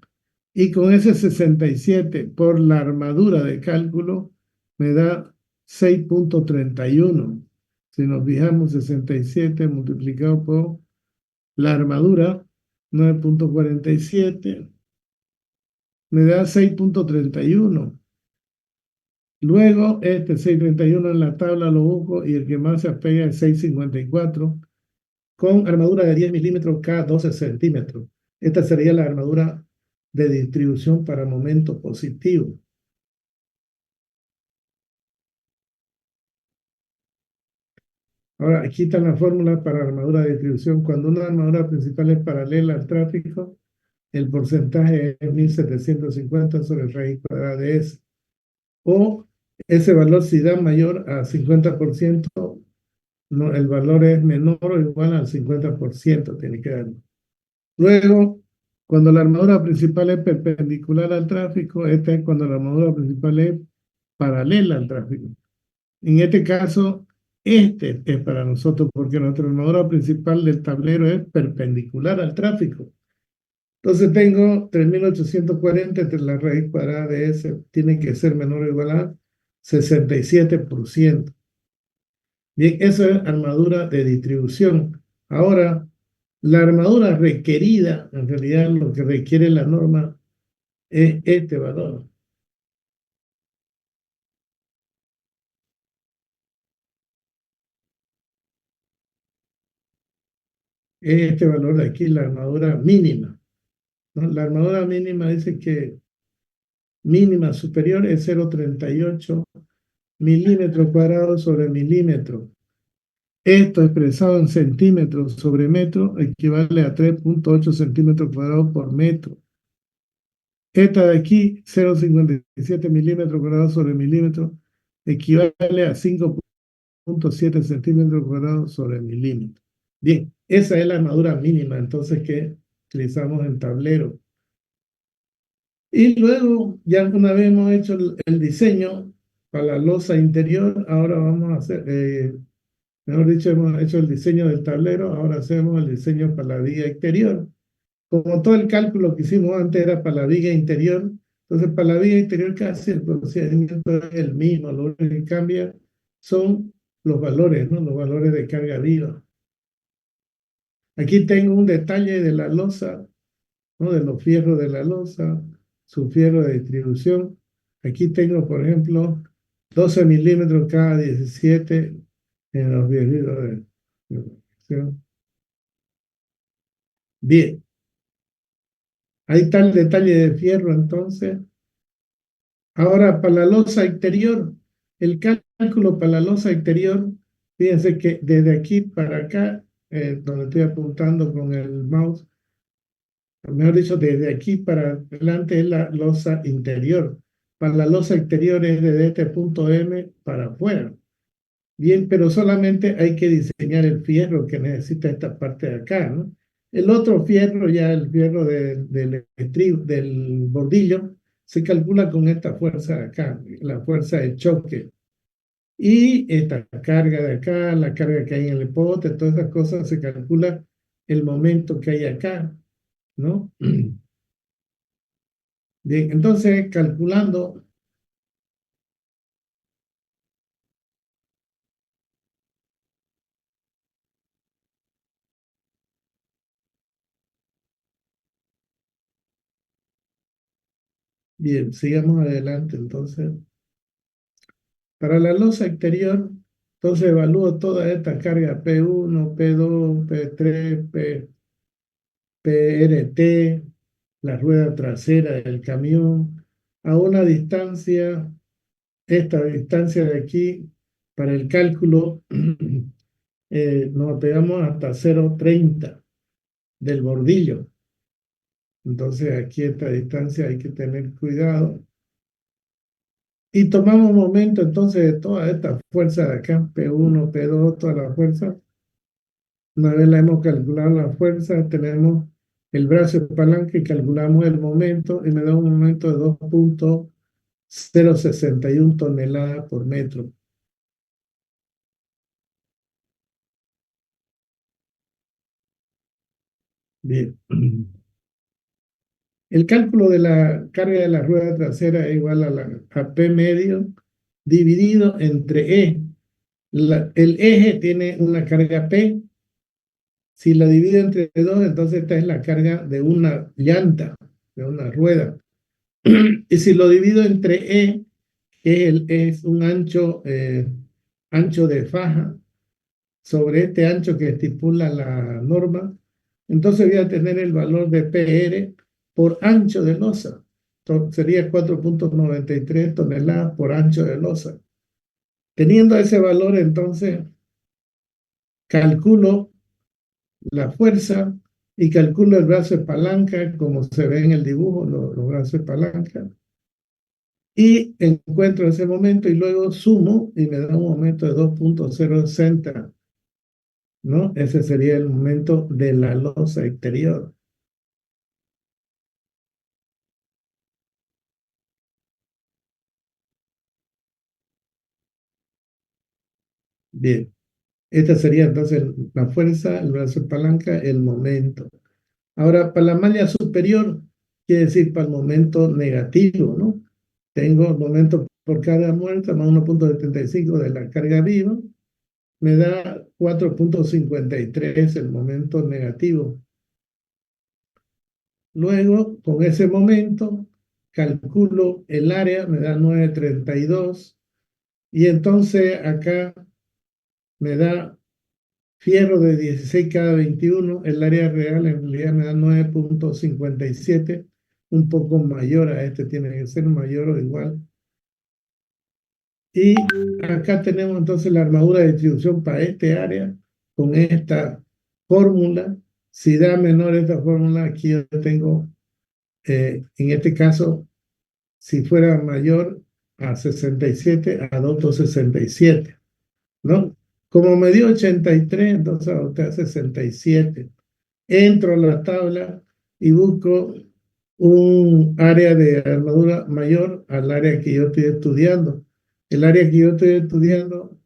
Y con ese 67 por la armadura de cálculo, me da 6,31. Si nos fijamos, 67 multiplicado por la armadura, 9,47, me da 6,31. Luego, este 6,31 en la tabla lo busco y el que más se apega es 6,54 con armadura de 10 milímetros cada 12 centímetros. Esta sería la armadura de distribución para momento positivo. Ahora, aquí está la fórmula para armadura de distribución. Cuando una armadura principal es paralela al tráfico, el porcentaje es 1750 sobre raíz cuadrada de S. O ese valor, si da mayor a 50%, no, el valor es menor o igual al 50%, tiene que dar. Luego, cuando la armadura principal es perpendicular al tráfico, esta es cuando la armadura principal es paralela al tráfico. En este caso, este es para nosotros porque nuestra armadura principal del tablero es perpendicular al tráfico. Entonces tengo 3840 entre la raíz cuadrada de S, tiene que ser menor o igual a 67%. Bien, eso es armadura de distribución. Ahora, la armadura requerida, en realidad lo que requiere la norma es este valor. Es este valor de aquí, la armadura mínima, ¿no? La armadura mínima dice que mínima superior es 0,38 milímetros cuadrados sobre milímetro. Esto expresado en centímetros sobre metro equivale a 3,8 centímetros cuadrados por metro. Esta de aquí, 0,57 milímetros cuadrados sobre milímetro, equivale a 5,7 centímetros cuadrados sobre milímetro. Bien, esa es la armadura mínima, entonces, que utilizamos en tablero. Y luego, ya una vez hemos hecho el diseño para la losa interior, ahora vamos a hacer, mejor dicho, hemos hecho el diseño del tablero, ahora hacemos el diseño para la viga exterior. Como todo el cálculo que hicimos antes era para la viga interior, entonces para la viga interior casi el procedimiento es el mismo, lo único que cambia son los valores, ¿no? Los valores de carga viva. Aquí tengo un detalle de la losa, ¿no? De los fierros de la losa, su fierro de distribución. Aquí tengo, por ejemplo, 12 milímetros cada 17 en los fierros de distribución. Bien, ahí está el detalle de fierro entonces. Ahora, para la losa exterior, el cálculo para la losa exterior, fíjense que desde aquí para acá, donde estoy apuntando con el mouse, o mejor dicho, desde aquí para adelante es la losa interior. Para la losa exterior es desde este punto M para afuera. Bien, pero solamente hay que diseñar el fierro que necesita esta parte de acá, ¿no? El otro fierro, ya el fierro del bordillo, se calcula con esta fuerza de acá, la fuerza de choque. Y esta carga de acá, la carga que hay en el pote, todas esas cosas se calcula el momento que hay acá, ¿no? Bien, entonces calculando, bien, sigamos adelante entonces. Para la losa exterior, entonces evalúo toda esta carga P1, P2, P3, PRT, la rueda trasera del camión, a una distancia esta distancia de aquí para el cálculo nos pegamos hasta 0,30 del bordillo. Entonces aquí esta distancia hay que tener cuidado. Y tomamos un momento entonces de toda esta fuerza de acá, P1, P2, toda la fuerza. Una vez la hemos calculado la fuerza, tenemos el brazo de palanca y calculamos el momento y me da un momento de 2,061 toneladas por metro. Bien. El cálculo de la carga de la rueda trasera es igual a P medio dividido entre E. El eje tiene una carga P. Si la divido entre dos, entonces esta es la carga de una llanta, de una rueda. Y si lo divido entre E, que es un ancho de faja, sobre este ancho que estipula la norma, entonces voy a tener el valor de PR por ancho de losa. Entonces sería 4,93 toneladas por ancho de losa. Teniendo ese valor, entonces calculo la fuerza y calculo el brazo de palanca, como se ve en el dibujo, los brazos de palanca, y encuentro ese momento y luego sumo y me da un momento de 2,060, ¿no? Ese sería el momento de la losa exterior. Bien, esta sería entonces la fuerza, el brazo de palanca, el momento. Ahora, para la malla superior, quiere decir para el momento negativo, ¿no? Tengo momento por carga muerta más 1,75 de la carga viva, me da 4,53 el momento negativo. Luego, con ese momento, calculo el área, me da 9,32, y entonces acá me da fierro de 16 cada 21, el área real en realidad me da 9,57, un poco mayor a este, tiene que ser mayor o igual. Y acá tenemos entonces la armadura de distribución para este área con esta fórmula. Si da menor esta fórmula, aquí yo tengo, en este caso, si fuera mayor a 67, adopto 67, ¿no? Como me dio 83, entonces adopté 67. Entro a la tabla y busco un área de armadura mayor al área que yo estoy estudiando. El área que yo estoy estudiando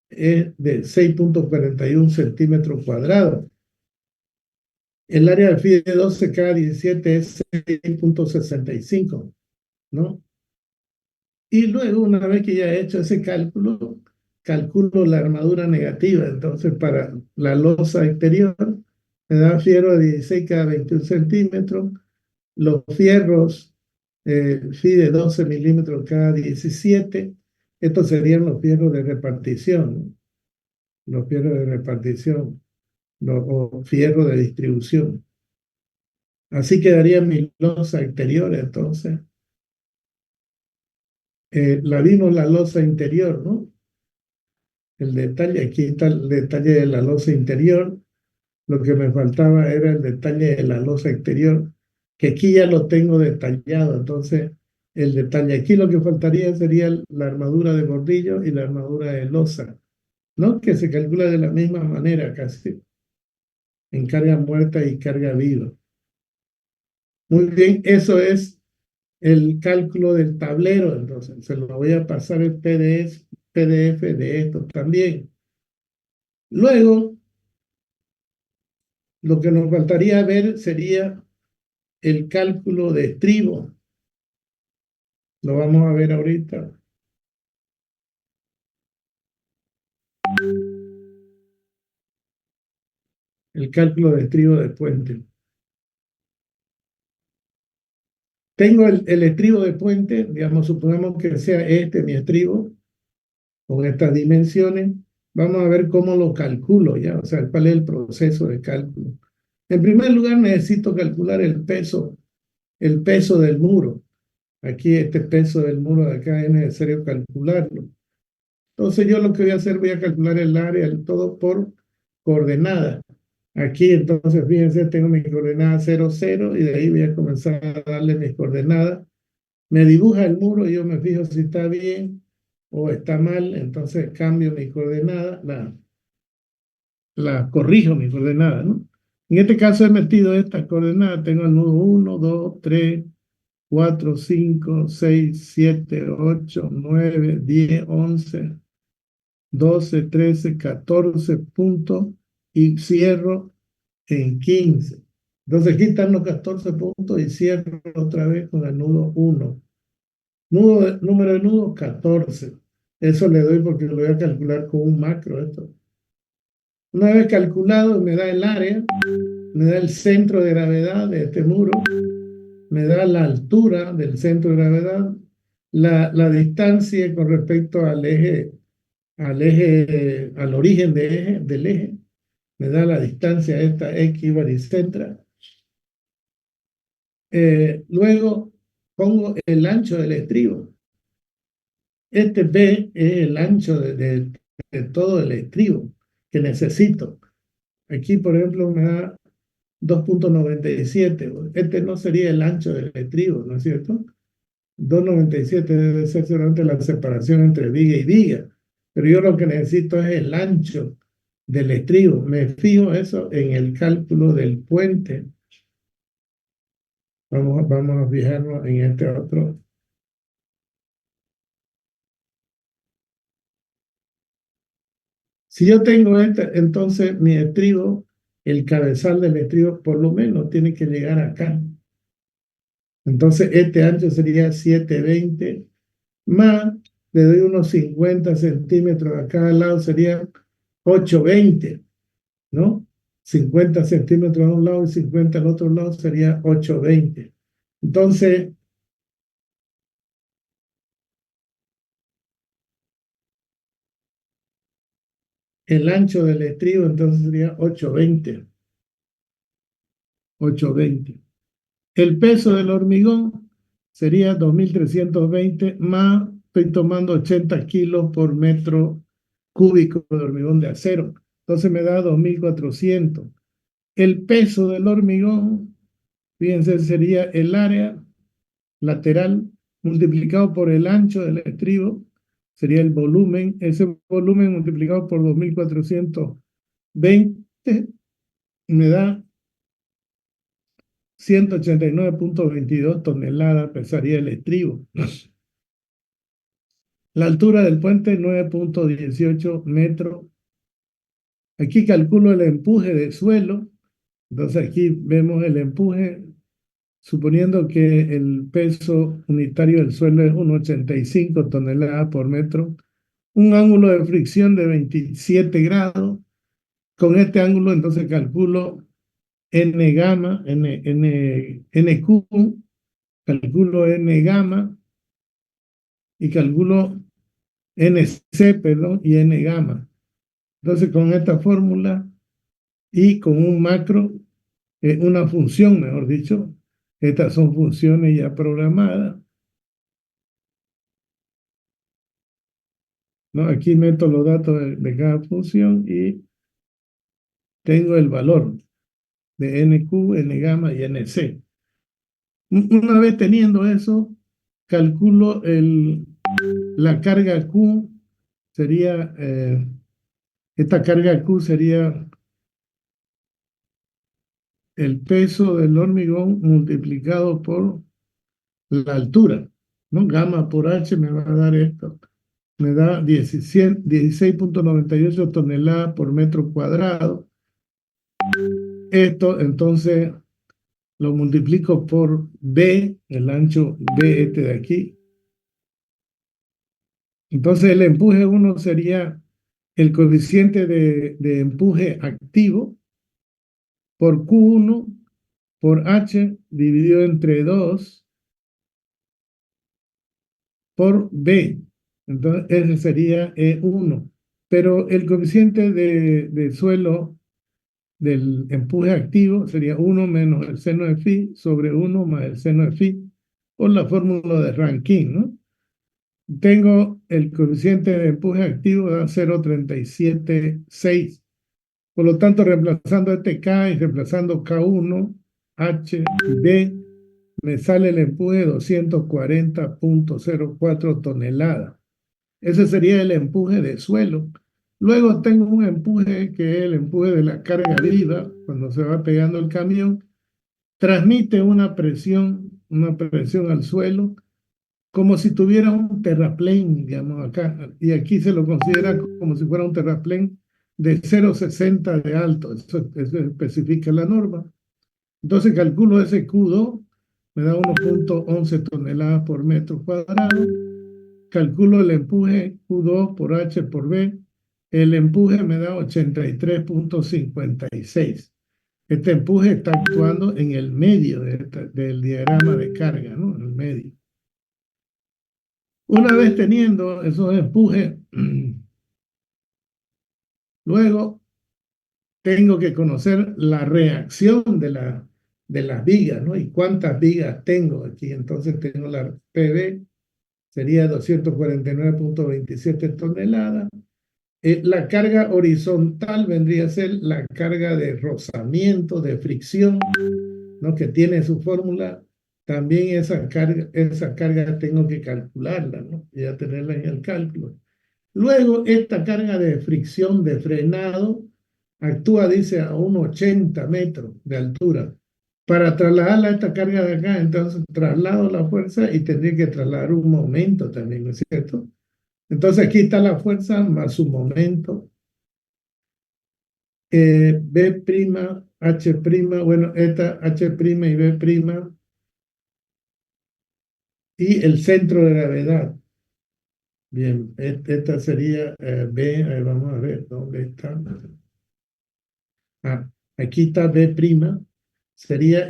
es de 6,41 centímetros cuadrados. El área del FIDE 12 cada 17 es 6,65, ¿no? Y luego, una vez que ya he hecho ese cálculo, calculo la armadura negativa. Entonces, para la losa exterior, me da fierro de 16 cada 21 centímetros. Los fierros FIDE 12 milímetros cada 17. Estos serían los fierros de repartición, ¿no? Los fierros de repartición, o fierros de distribución. Así quedaría mi losa exterior, entonces. La vimos la losa interior, ¿no? El detalle, aquí está el detalle de la losa interior. Lo que me faltaba era el detalle de la losa exterior, que aquí ya lo tengo detallado. Entonces, el detalle aquí lo que faltaría sería la armadura de bordillo y la armadura de losa, ¿no? Que se calcula de la misma manera casi, en carga muerta y carga viva. Muy bien, eso es el cálculo del tablero. Entonces, se lo voy a pasar el PDF de esto también. Luego, lo que nos faltaría ver sería el cálculo de estribo. Lo vamos a ver ahorita. El cálculo de estribo de puente. Tengo el estribo de puente, digamos, supongamos que sea este mi estribo, con estas dimensiones. Vamos a ver cómo lo calculo ya, o sea, cuál es el proceso de cálculo. En primer lugar, necesito calcular el peso del muro. Aquí este peso del muro de acá es necesario calcularlo. Entonces yo lo que voy a hacer, voy a calcular el área, el todo por coordenada. Aquí entonces, fíjense, tengo mi coordenada 0, 0 y de ahí voy a comenzar a darle mis coordenadas. Me dibuja el muro y yo me fijo si está bien o está mal, entonces cambio mi coordenada, la corrijo mi coordenada, ¿no? En este caso he metido estas coordenadas, tengo el nudo 1, 2, 3, 4, 5, 6, 7, 8, 9, 10, 11, 12, 13, 14 puntos y cierro en 15. Entonces aquí están los 14 puntos y cierro otra vez con el nudo 1. Número de nudos 14. Eso le doy porque lo voy a calcular con un macro esto. Una vez calculado me da el área, me da el centro de gravedad de este muro, me da la altura del centro de gravedad, la distancia con respecto al origen del eje, me da la distancia esta X baricentra. Luego pongo el ancho del estribo. Este B es el ancho de todo el estribo que necesito. Aquí, por ejemplo, me da 2,97. Este no sería el ancho del estribo, ¿no es cierto? 2,97 debe ser seguramente la separación entre viga y viga. Pero yo lo que necesito es el ancho del estribo. Me fijo eso en el cálculo del puente. Vamos a fijarnos en este otro. Si yo tengo este, entonces mi estribo, el cabezal del estribo, por lo menos tiene que llegar acá. Entonces este ancho sería 720 más, le doy unos 50 centímetros a cada lado, sería 820, ¿no? 50 centímetros a un lado y 50 al otro lado sería 820. Entonces, el ancho del estribo entonces sería 820. 820. El peso del hormigón sería 2.320 más, estoy tomando 80 kilos por metro cúbico de hormigón de acero. Entonces me da 2.400. El peso del hormigón, fíjense, sería el área lateral multiplicado por el ancho del estribo, sería el volumen, ese volumen multiplicado por 2.420 me da 189,22 toneladas, pesaría el estribo. La altura del puente, 9,18 metros. Aquí calculo el empuje de suelo. Entonces aquí vemos el empuje, suponiendo que el peso unitario del suelo es 1,85 toneladas por metro. Un ángulo de fricción de 27 grados. Con este ángulo entonces calculo N gamma, NQ, calculo N gamma y calculo NC, perdón, y N gamma. Entonces con esta fórmula y con un macro, una función, mejor dicho, estas son funciones ya programadas, ¿no? Aquí meto los datos de cada función y tengo el valor de NQ, N gamma y NC. Una vez teniendo eso, calculo la carga Q, sería, esta carga Q sería el peso del hormigón multiplicado por la altura, ¿no? Gamma por H me va a dar esto. Me da 16,98 toneladas por metro cuadrado. Esto entonces lo multiplico por B, el ancho B este de aquí. Entonces el empuje 1 sería el coeficiente de empuje activo por Q1 por H dividido entre 2 por B. Entonces ese sería E1. Pero el coeficiente de suelo del empuje activo sería 1 menos el seno de phi sobre 1 más el seno de phi. por la fórmula de Rankine, ¿no? Tengo el coeficiente de empuje activo da 0,376. Por lo tanto, reemplazando este K y reemplazando K1, H y B, me sale el empuje de 240,04 toneladas. Ese sería el empuje de suelo. Luego tengo un empuje que es el empuje de la carga viva, cuando se va pegando el camión, transmite una presión al suelo, como si tuviera un terraplén, digamos acá, y aquí se lo considera como si fuera un terraplén de 0,60 de alto, eso especifica la norma. Entonces calculo ese Q2, me da 1,11 toneladas por metro cuadrado, calculo el empuje Q2 por H por B, el empuje me da 83,56. Este empuje está actuando en el medio del diagrama de carga, ¿no? En el medio. Una vez teniendo esos empujes, luego tengo que conocer la reacción de las vigas, ¿no? Y cuántas vigas tengo aquí. Entonces tengo la PB, sería 249,27 toneladas. La carga horizontal vendría a ser la carga de rozamiento, de fricción, ¿no? Que tiene su fórmula. También esa carga tengo que calcularla, ¿no? Y ya tenerla en el cálculo. Luego, esta carga de fricción de frenado actúa, dice, a unos 80 metros de altura. Para trasladarla esta carga de acá, entonces traslado la fuerza y tendría que trasladar un momento también, ¿no es cierto? Entonces aquí está la fuerza más su momento. B', H', bueno, esta H' y B', y el centro de gravedad. Bien, esta sería B, ahí vamos a ver dónde está. Ah, aquí está B', sería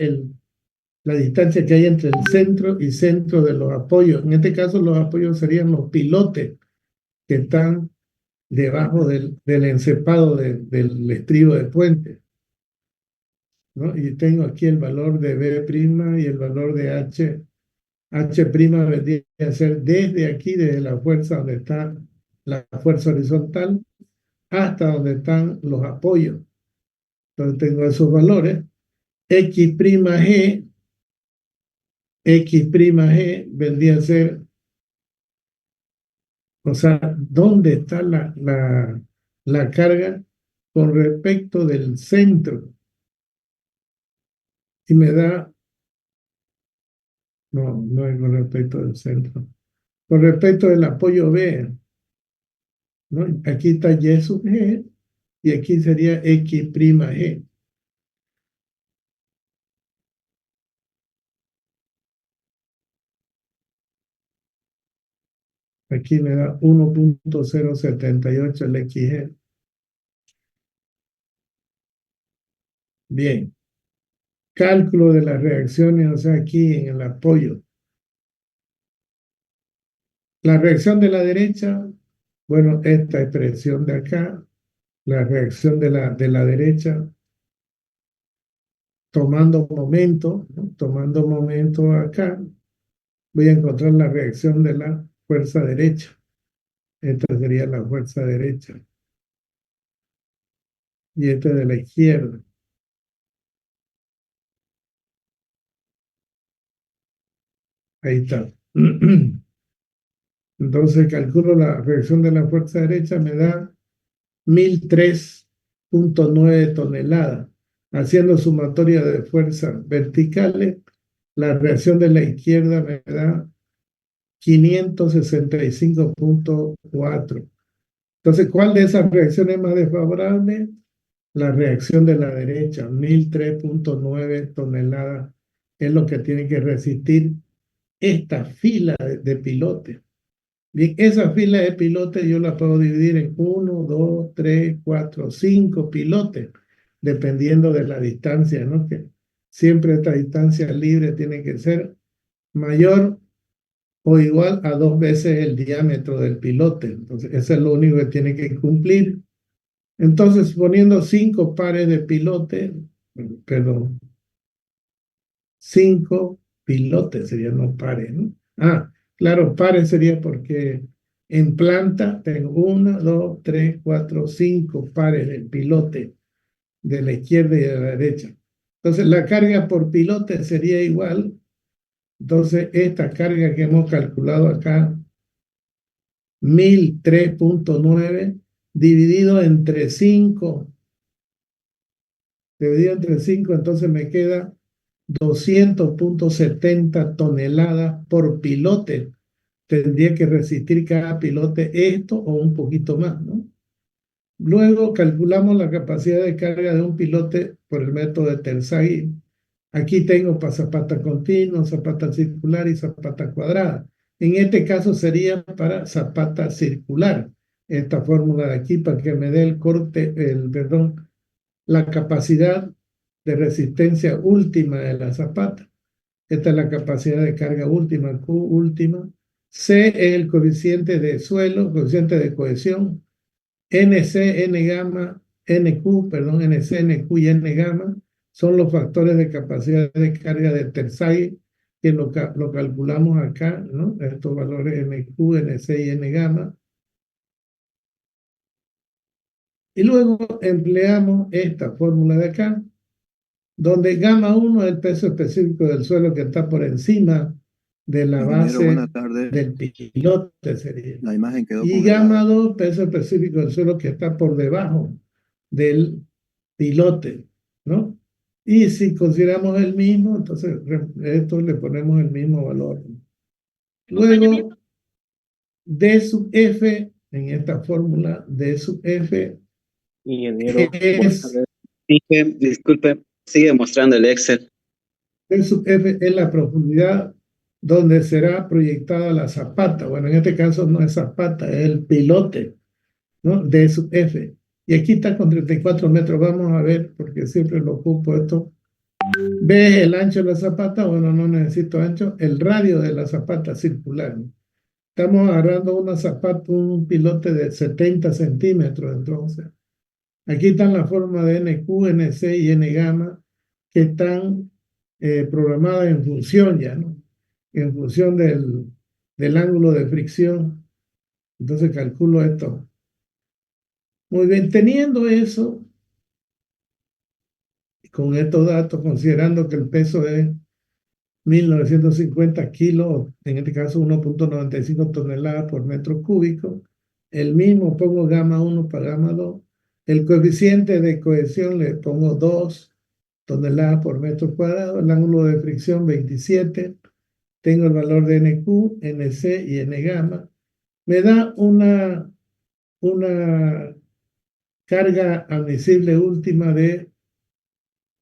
la distancia que hay entre el centro y centro de los apoyos. En este caso, los apoyos serían los pilotes que están debajo del encepado del estribo de puente, ¿no? Y tengo aquí el valor de B' y el valor de H'. H' vendría a ser desde aquí, desde la fuerza donde está la fuerza horizontal, hasta donde están los apoyos. Entonces tengo esos valores. X', X', vendría a ser, o sea, dónde está la carga con respecto del centro. Y me da, no es con respecto del centro, con respecto del apoyo B, ¿no? Aquí está Y sub G y aquí sería X'. Aquí me da 1,078 el XG. Bien. Cálculo de las reacciones, o sea, aquí en el apoyo. La reacción de la derecha, bueno, esta expresión de acá, la reacción de la derecha, tomando momento, ¿no? Tomando momento acá, voy a encontrar la reacción de la fuerza derecha. Esta sería la fuerza derecha. Y esta de la izquierda. Ahí está. Entonces calculo la reacción de la fuerza derecha, me da 1003,9 toneladas. Haciendo sumatoria de fuerzas verticales, la reacción de la izquierda me da 565,4. Entonces, ¿cuál de esas reacciones es más desfavorable? La reacción de la derecha, 1003,9 toneladas, es lo que tiene que resistir esta fila de pilotes. Bien, esa fila de pilotes yo la puedo dividir en 1, 2, 3, 4, 5 pilotes, dependiendo de la distancia, ¿no? Que siempre esta distancia libre tiene que ser mayor o igual a 2 veces el diámetro del pilote. Entonces, eso es lo único que tiene que cumplir. Entonces, poniendo 5 pares de pilotes, perdón, 5 pilote, sería no pares, ¿no? Ah, claro, pares sería porque en planta tengo 1, 2, 3, 4, 5 pares de pilote de la izquierda y de la derecha. Entonces, la carga por pilote sería igual. Entonces, esta carga que hemos calculado acá, 1003.9 dividido entre 5, entonces me queda 200.70 toneladas por pilote. Tendría que resistir cada pilote esto o un poquito más, ¿no? Luego calculamos la capacidad de carga de un pilote por el método de Terzaghi. Aquí tengo para zapata continua, zapata circular y zapata cuadrada. En este caso sería para zapata circular. Esta fórmula de aquí para que me dé el corte, perdón, la capacidad de resistencia última de la zapata. Esta es la capacidad de carga última, Q última. C es el coeficiente de suelo, coeficiente de cohesión. NC, N gamma, NQ, perdón, NC, NQ y N gamma son los factores de capacidad de carga de Terzaghi que lo calculamos acá, ¿no? Estos valores NQ, NC y N gamma. Y luego empleamos esta fórmula de acá, donde gamma 1 es el peso específico del suelo que está por encima de la Ingeniero, base buenas tardes. del pilote sería. La imagen quedó Y congelada. gamma 2, peso específico del suelo que está por debajo del pilote, ¿no? Y si consideramos el mismo, entonces esto le ponemos el mismo valor. Luego, D sub F, en esta fórmula, D sub F Ingeniero, es, disculpe, sigue mostrando el Excel. D sub F es la profundidad donde será proyectada la zapata. Bueno, en este caso no es zapata, es el pilote, ¿no? D sub F. Y aquí está con 34 metros. Vamos a ver, porque siempre lo ocupo esto. ¿Ves el ancho de la zapata? Bueno, no necesito ancho. El radio de la zapata circular. Estamos agarrando una zapata, un pilote de 70 centímetros, entonces. Aquí están las formas de NQ, NC y N gamma que están programadas en función ya, ¿no? En función del ángulo de fricción. Entonces calculo esto. Muy bien, teniendo eso, con estos datos, considerando que el peso es 1950 kilos, en este caso 1.95 toneladas por metro cúbico. El mismo pongo gamma 1 para gamma 2. El coeficiente de cohesión le pongo 2 toneladas por metro cuadrado. El ángulo de fricción 27. Tengo el valor de NQ, NC y N gamma. Me da una carga admisible última de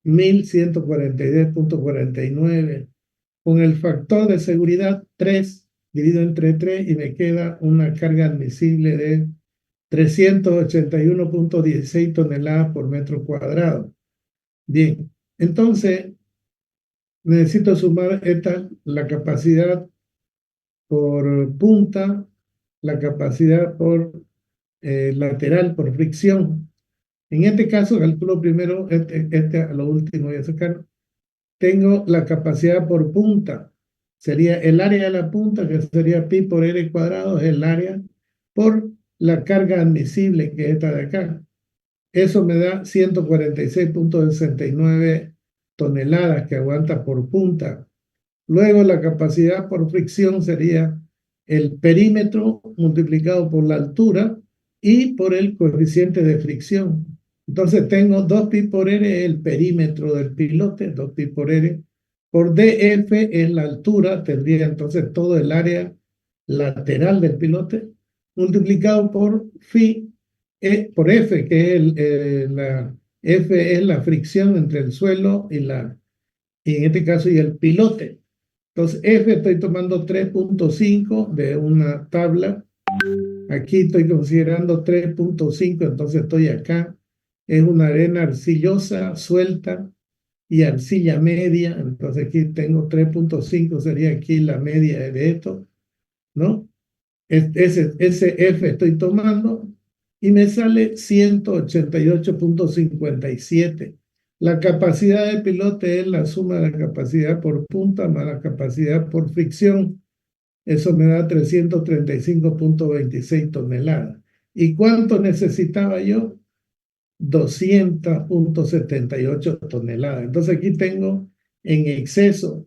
1142.49 con el factor de seguridad 3 dividido entre 3 y me queda una carga admisible de 381.16 toneladas por metro cuadrado. Bien, entonces necesito sumar la capacidad por punta, la capacidad por lateral, por fricción. En este caso, calculo primero, a lo último voy a sacar. Tengo la capacidad por punta. Sería el área de la punta, que sería pi por r cuadrado, es el área por la carga admisible, que es esta de acá. Eso me da 146.69 toneladas que aguanta por punta. Luego la capacidad por fricción sería el perímetro multiplicado por la altura y por el coeficiente de fricción. Entonces tengo 2pi por r, el perímetro del pilote, 2pi por r, por df es la altura, tendría entonces todo el área lateral del pilote, multiplicado por phi, por f, que es f es la fricción entre el suelo y en este caso y el pilote. Entonces f estoy tomando 3.5 de una tabla. Aquí estoy considerando 3.5, entonces estoy acá. Es una arena arcillosa, suelta y arcilla media. Entonces aquí tengo 3.5, sería aquí la media de esto, ¿no? Ese F estoy tomando y me sale 188.57. La capacidad de pilote es la suma de la capacidad por punta más la capacidad por fricción. Eso me da 335,26 toneladas. ¿Y cuánto necesitaba yo? 200,78 toneladas. Entonces aquí tengo en exceso,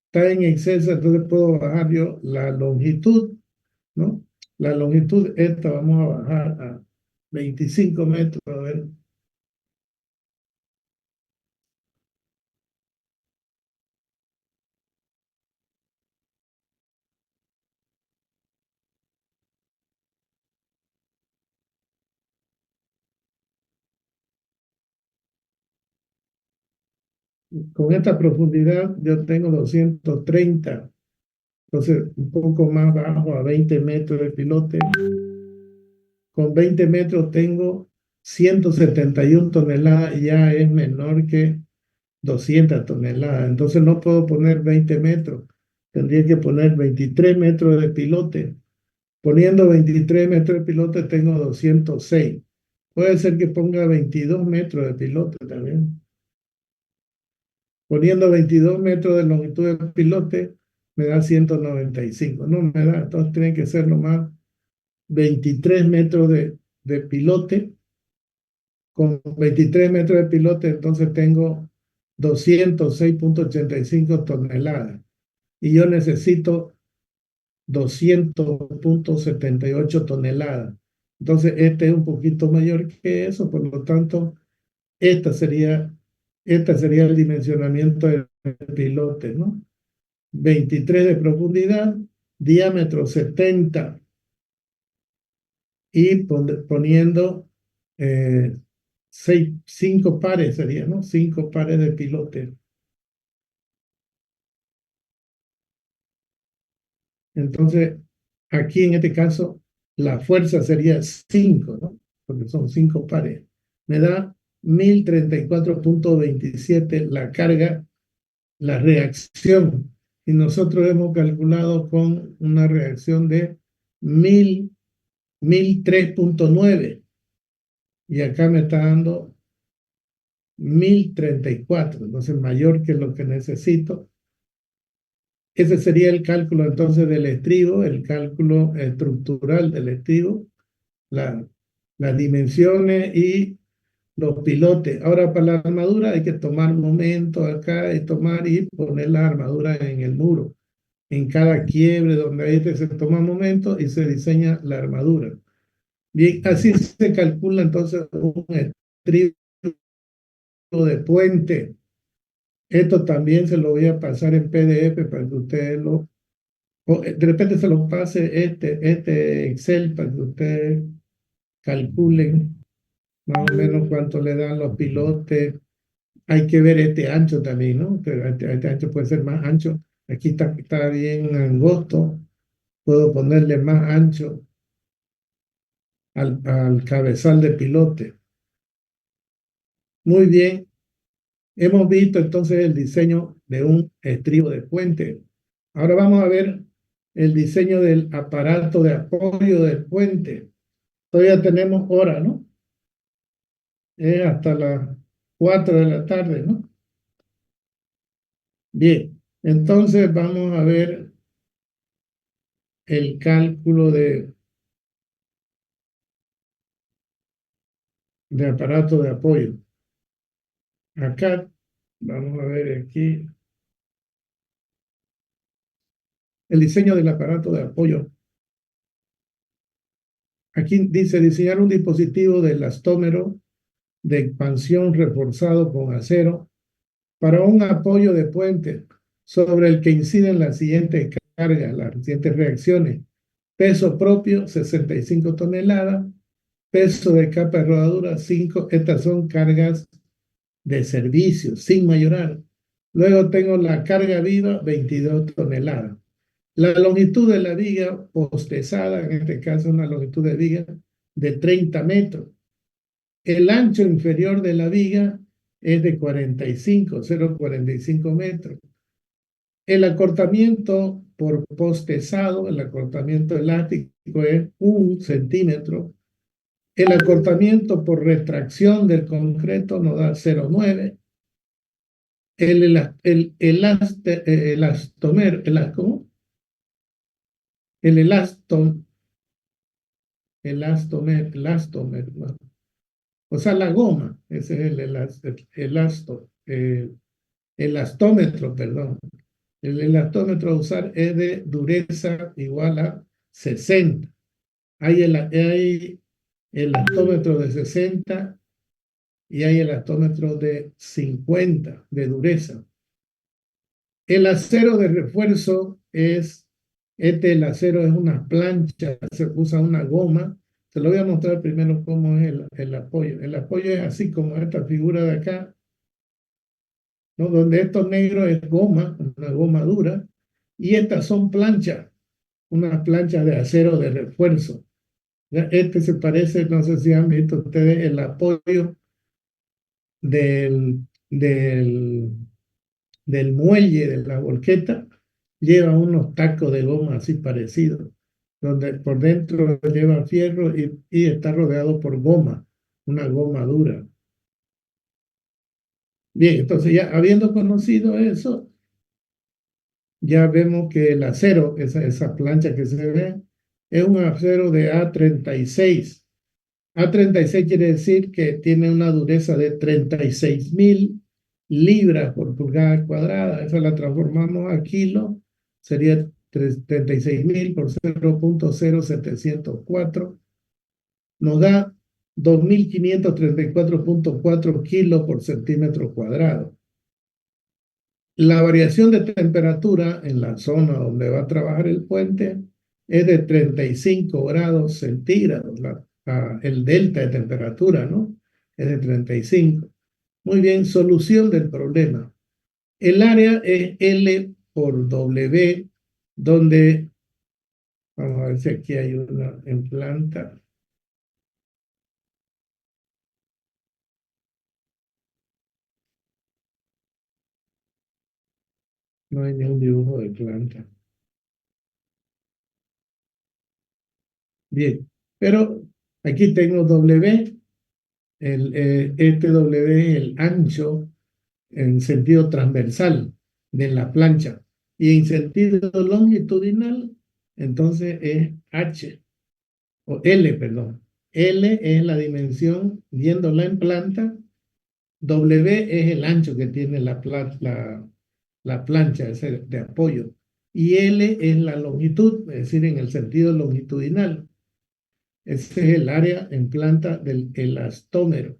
está en exceso, entonces puedo bajar yo la longitud, ¿no? La longitud, esta vamos a bajar a 25 metros, a ver. Con esta profundidad yo tengo 230, entonces un poco más bajo a 20 metros de pilote. Con 20 metros tengo 171 toneladas y ya es menor que 200 toneladas. Entonces no puedo poner 20 metros, tendría que poner 23 metros de pilote. Poniendo 23 metros de pilote tengo 206. Puede ser que ponga 22 metros de pilote también. Poniendo 22 metros de longitud de pilote me da 195. No me da, entonces tiene que ser nomás 23 metros de pilote. Con 23 metros de pilote entonces tengo 206,85 toneladas. Y yo necesito 200,78 toneladas. Entonces, este es un poquito mayor que eso, por lo tanto, esta sería, este sería el dimensionamiento del pilote, ¿no? 23 de profundidad, diámetro 70 y poniendo 5 pares sería, ¿no? 5 pares de pilote. Entonces, aquí en este caso, la fuerza sería 5, ¿no? Porque son 5 pares. Me da 1034,27 la carga, la reacción. Y nosotros hemos calculado con una reacción de 1003,9. Y acá me está dando 1034, entonces mayor que lo que necesito. Ese sería el cálculo entonces del estribo, el cálculo estructural del estribo, la, las dimensiones y los pilotes. Ahora para la armadura hay que tomar momento acá y tomar y poner la armadura en el muro. En cada quiebre donde hay se toma momento y se diseña la armadura. Bien, así se calcula entonces un estribo de puente. Esto también se lo voy a pasar en PDF para que ustedes o de repente se lo pase este Excel para que ustedes calculen más o menos cuánto le dan los pilotes. Hay que ver este ancho también, ¿no? Pero este ancho puede ser más ancho. Aquí está bien angosto. Puedo ponerle más ancho al cabezal de pilote. Muy bien. Hemos visto entonces el diseño de un estribo de puente. Ahora vamos a ver el diseño del aparato de apoyo del puente. Todavía tenemos hora, ¿no? Es hasta las 4 de la tarde, ¿no? Bien, entonces vamos a ver el cálculo de aparato de apoyo. Acá, vamos a ver aquí, el diseño del aparato de apoyo. Aquí dice diseñar un dispositivo de elastómero de expansión reforzado con acero para un apoyo de puente sobre el que inciden las siguientes cargas, las siguientes reacciones. Peso propio, 65 toneladas. Peso de capa de rodadura, 5. Estas son cargas de servicio, sin mayorar. Luego tengo la carga viva, 22 toneladas. La longitud de la viga postezada, en este caso una longitud de viga de 30 metros. El ancho inferior de la viga es de 0,45 metros. El acortamiento por postezado, el acortamiento elástico es 1 centímetro. El acortamiento por retracción del concreto nos da 0,9 ¿cómo? El elástomer, ¿no? O sea, la goma, ese es el elastómetro, perdón. El elastómetro a usar es de dureza igual a 60. Hay elastómetro de 60 y hay elastómetro de 50 de dureza. El acero de refuerzo el acero es una plancha, se usa una goma. Se lo voy a mostrar primero cómo es el apoyo. El apoyo es así como esta figura de acá, ¿no? Donde esto negro es goma, una goma dura, y estas son planchas, unas planchas de acero de refuerzo. ¿Ya? Este se parece, no sé si han visto ustedes el apoyo del, del, del muelle de la volqueta, lleva unos tacos de goma así parecidos, donde por dentro lleva fierro y está rodeado por goma, una goma dura. Bien, entonces ya habiendo conocido eso, ya vemos que el acero, esa plancha que se ve, es un acero de A36. A36 quiere decir que tiene una dureza de 36.000 libras por pulgada cuadrada. Esa la transformamos a kilo, sería 36.000 por 0.0704. Nos da 2.534.4 kilos por centímetro cuadrado. La variación de temperatura en la zona donde va a trabajar el puente es de 35 grados centígrados. El delta de temperatura, ¿no? Es de 35. Muy bien, solución del problema. El área es L por W, donde, vamos a ver si aquí hay una en planta. No hay ningún dibujo de planta. Bien, pero aquí tengo W. Este W es el ancho en sentido transversal de la plancha y en sentido longitudinal, entonces es H o L, perdón. L es la dimensión viéndola en planta, W es el ancho que tiene la plancha ese de apoyo y L es la longitud, es decir, en el sentido longitudinal. Ese es el área en planta del elastómero.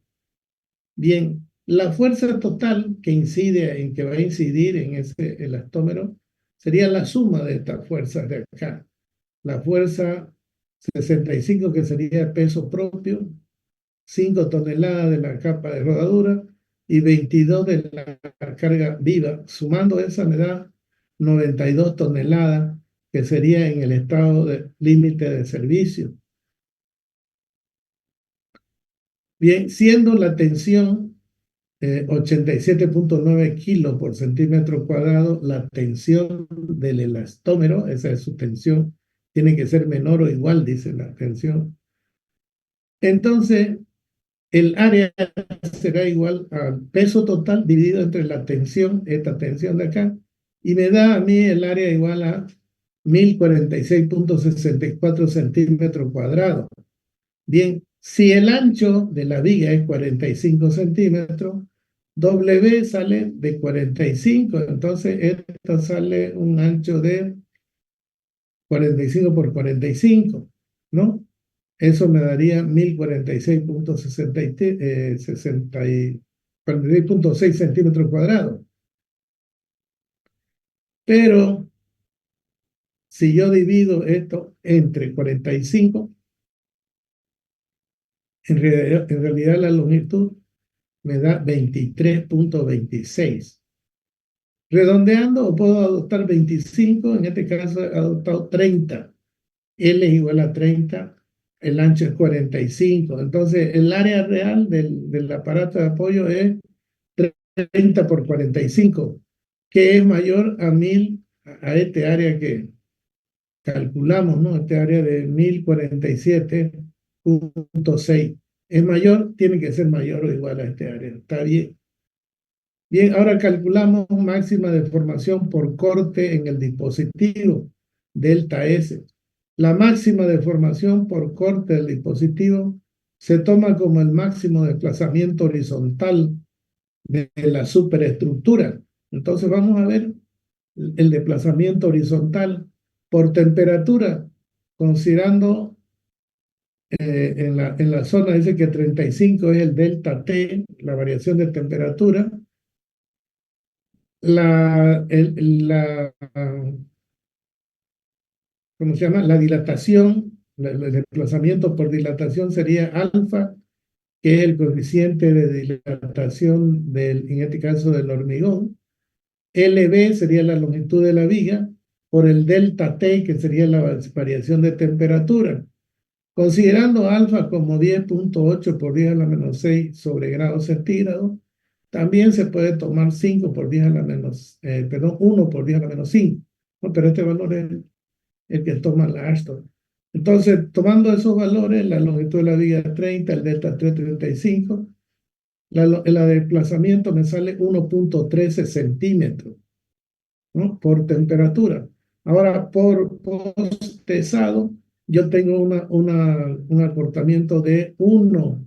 Bien, la fuerza total que va a incidir en ese elastómero sería la suma de estas fuerzas de acá. La fuerza 65, que sería el peso propio, 5 toneladas de la capa de rodadura y 22 de la carga viva. Sumando esa me da 92 toneladas, que sería en el estado de límite de servicio. Bien, siendo la tensión 87.9 kilos por centímetro cuadrado, la tensión del elastómero, esa es su tensión, tiene que ser menor o igual, dice la tensión. Entonces, el área será igual al peso total dividido entre la tensión, esta tensión de acá, y me da a mí el área igual a 1046.64 centímetros cuadrados. Bien, si el ancho de la viga es 45 centímetros, W sale de 45, entonces esto sale un ancho de 45 por 45, ¿no? Eso me daría 1046.6 centímetros cuadrados. Pero si yo divido esto entre 45, en realidad la longitud me da 23.26. Redondeando, o puedo adoptar 25, en este caso he adoptado 30. L es igual a 30, el ancho es 45. Entonces, el área real del aparato de apoyo es 30 por 45, que es mayor a 1000, a este área que calculamos, ¿no? Este área de 1047.6. Es mayor, tiene que ser mayor o igual a este área. Está bien. Bien, ahora calculamos máxima deformación por corte en el dispositivo, delta S. La máxima deformación por corte del dispositivo se toma como el máximo desplazamiento horizontal de la superestructura. Entonces vamos a ver el desplazamiento horizontal por temperatura, considerando en la zona, dice que 35 es el delta T, la variación de temperatura. La, el- la, ¿Cómo se llama? La dilatación, el desplazamiento por dilatación sería alfa, que es el coeficiente de dilatación en este caso del hormigón. LB sería la longitud de la viga por el delta T, que sería la variación de temperatura. Considerando alfa como 10.8 por 10 a la menos 6 sobre grados centígrados, también se puede tomar 5 por 10 a la menos, perdón, 1 por 10 a la menos 5, ¿no? Pero este valor es el que toma la Ashton. Entonces, tomando esos valores, la longitud de la viga es 30, el delta 3 35, el desplazamiento me sale 1.13 centímetros, ¿no? Por temperatura. Ahora, por post-pesado, yo tengo un acortamiento de 1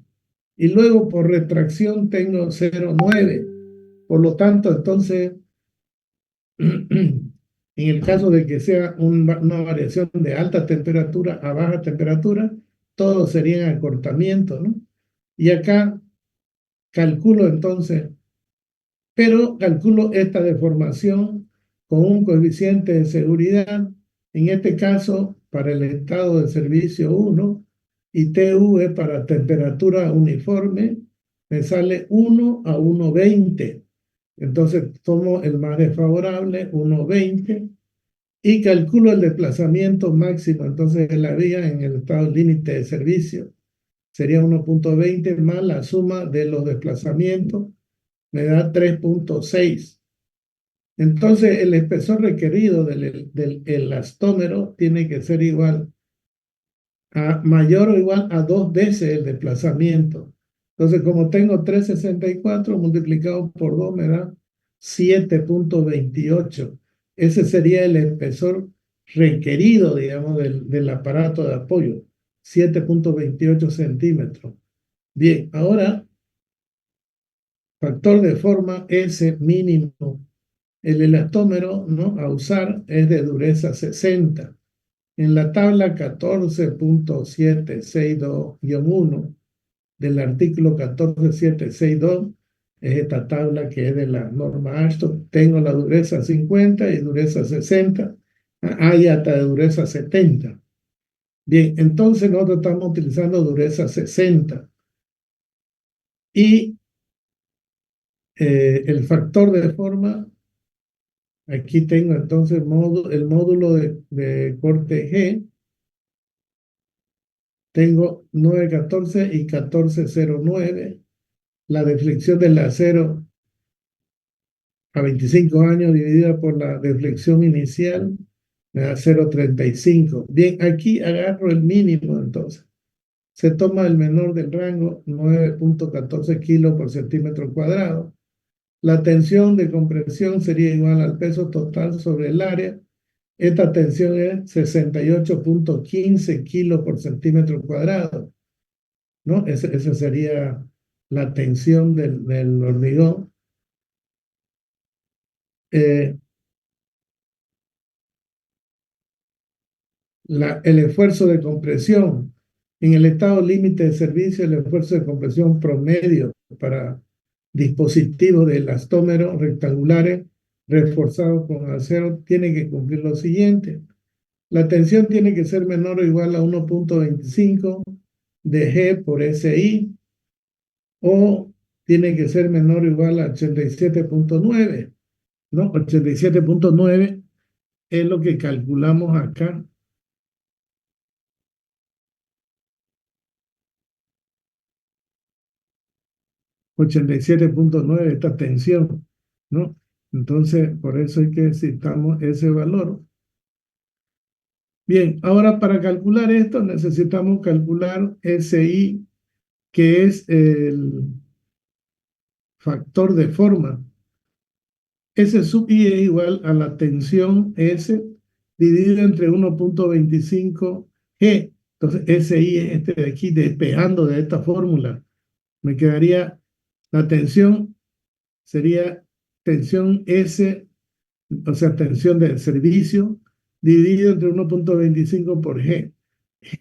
y luego por retracción tengo 0,9. Por lo tanto, entonces, en el caso de que sea una variación de alta temperatura a baja temperatura, todos serían acortamientos, ¿no? Y acá calculo entonces, pero calculo esta deformación con un coeficiente de seguridad, en este caso para el estado de servicio 1, y TU es para temperatura uniforme, me sale 1 a 1,20. Entonces tomo el más desfavorable, 1,20, y calculo el desplazamiento máximo entonces de la vía en el estado límite de servicio. Sería 1.20 más la suma de los desplazamientos, me da 3.6. Entonces el espesor requerido del elastómero tiene que ser igual a mayor o igual a 2 veces el desplazamiento. Entonces, como tengo 3,64 multiplicado por 2 me da 7.28. Ese sería el espesor requerido, digamos, del aparato de apoyo, 7.28 centímetros. Bien, ahora, factor de forma S mínimo. El elastómero, ¿no?, a usar es de dureza 60. En la tabla 14.762-1 del artículo 14762, es esta tabla que es de la norma Ashton, tengo la dureza 50 y dureza 60, hay hasta de dureza 70. Bien, entonces nosotros estamos utilizando dureza 60. Y el factor de forma, aquí tengo entonces el módulo de corte G, tengo 914 y 1409. La deflexión del acero a 25 años dividida por la deflexión inicial me da 0,35. Bien, aquí agarro el mínimo entonces. Se toma el menor del rango, 9.14 kilos por centímetro cuadrado. La tensión de compresión sería igual al peso total sobre el área. Esta tensión es 68.15 kilos por centímetro cuadrado, ¿no? Esa sería la tensión del hormigón. Eh, el esfuerzo de compresión. En el estado límite de servicio, el esfuerzo de compresión promedio para dispositivos de elastómeros rectangulares reforzados con acero tiene que cumplir lo siguiente. La tensión tiene que ser menor o igual a 1.25 de G por SI, o tiene que ser menor o igual a 87.9, ¿no? 87.9 es lo que calculamos acá. 87.9 esta tensión, ¿no? Entonces, por eso es que necesitamos ese valor. Bien, ahora para calcular esto necesitamos calcular SI, que es el factor de forma. S sub I es igual a la tensión S dividido entre 1.25 G. Entonces, SI es este de aquí, despejando de esta fórmula. Me quedaría, la tensión sería tensión S, o sea, tensión de servicio, dividido entre 1.25 por G.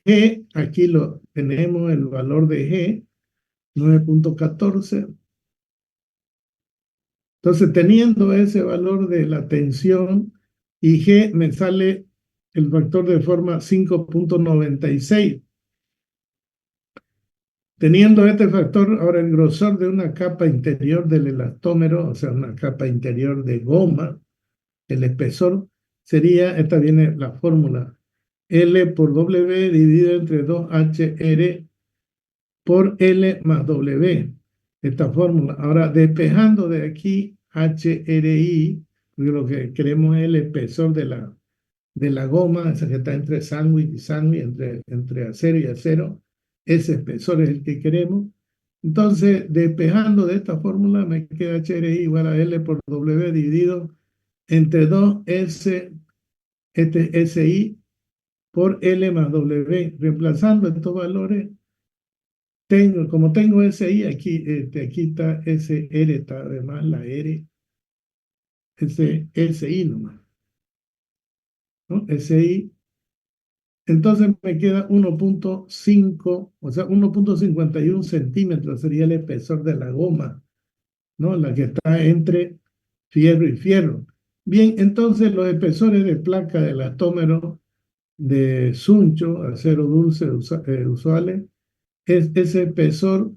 G, aquí lo tenemos el valor de G, 9.14. Entonces, teniendo ese valor de la tensión y G, me sale el factor de forma 5.96. Teniendo este factor, ahora el grosor de una capa interior del elastómero, o sea, una capa interior de goma, el espesor sería, esta viene la fórmula, L por W dividido entre 2HR por L más W. Esta fórmula. Ahora, despejando de aquí HRI, porque lo que queremos es el espesor de la goma, esa que está entre sándwich y sándwich, entre acero y acero, ese espesor es el que queremos. Entonces, despejando de esta fórmula, me queda HRI igual a L por W dividido entre 2S, este SI, por L más W. Reemplazando estos valores, como tengo SI, aquí está SR, está además la R, ese SI nomás, ¿no? SI. Entonces me queda 1.5, o sea, 1.51 centímetros sería el espesor de la goma, ¿no? La que está entre fierro y fierro. Bien, entonces los espesores de placa de elastómero de Suncho, acero dulce usuales, es ese espesor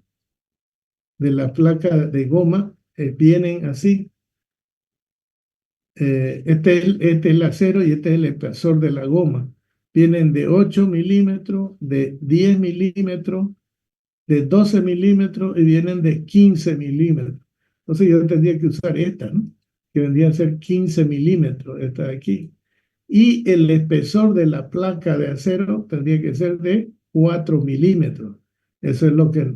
de la placa de goma, vienen así. Este es el acero y este es el espesor de la goma. Vienen de 8 milímetros, de 10 milímetros, de 12 milímetros y vienen de 15 milímetros. Entonces yo tendría que usar esta, ¿no? Que vendría a ser 15 milímetros, esta de aquí. Y el espesor de la placa de acero tendría que ser de 4 milímetros. Eso es lo que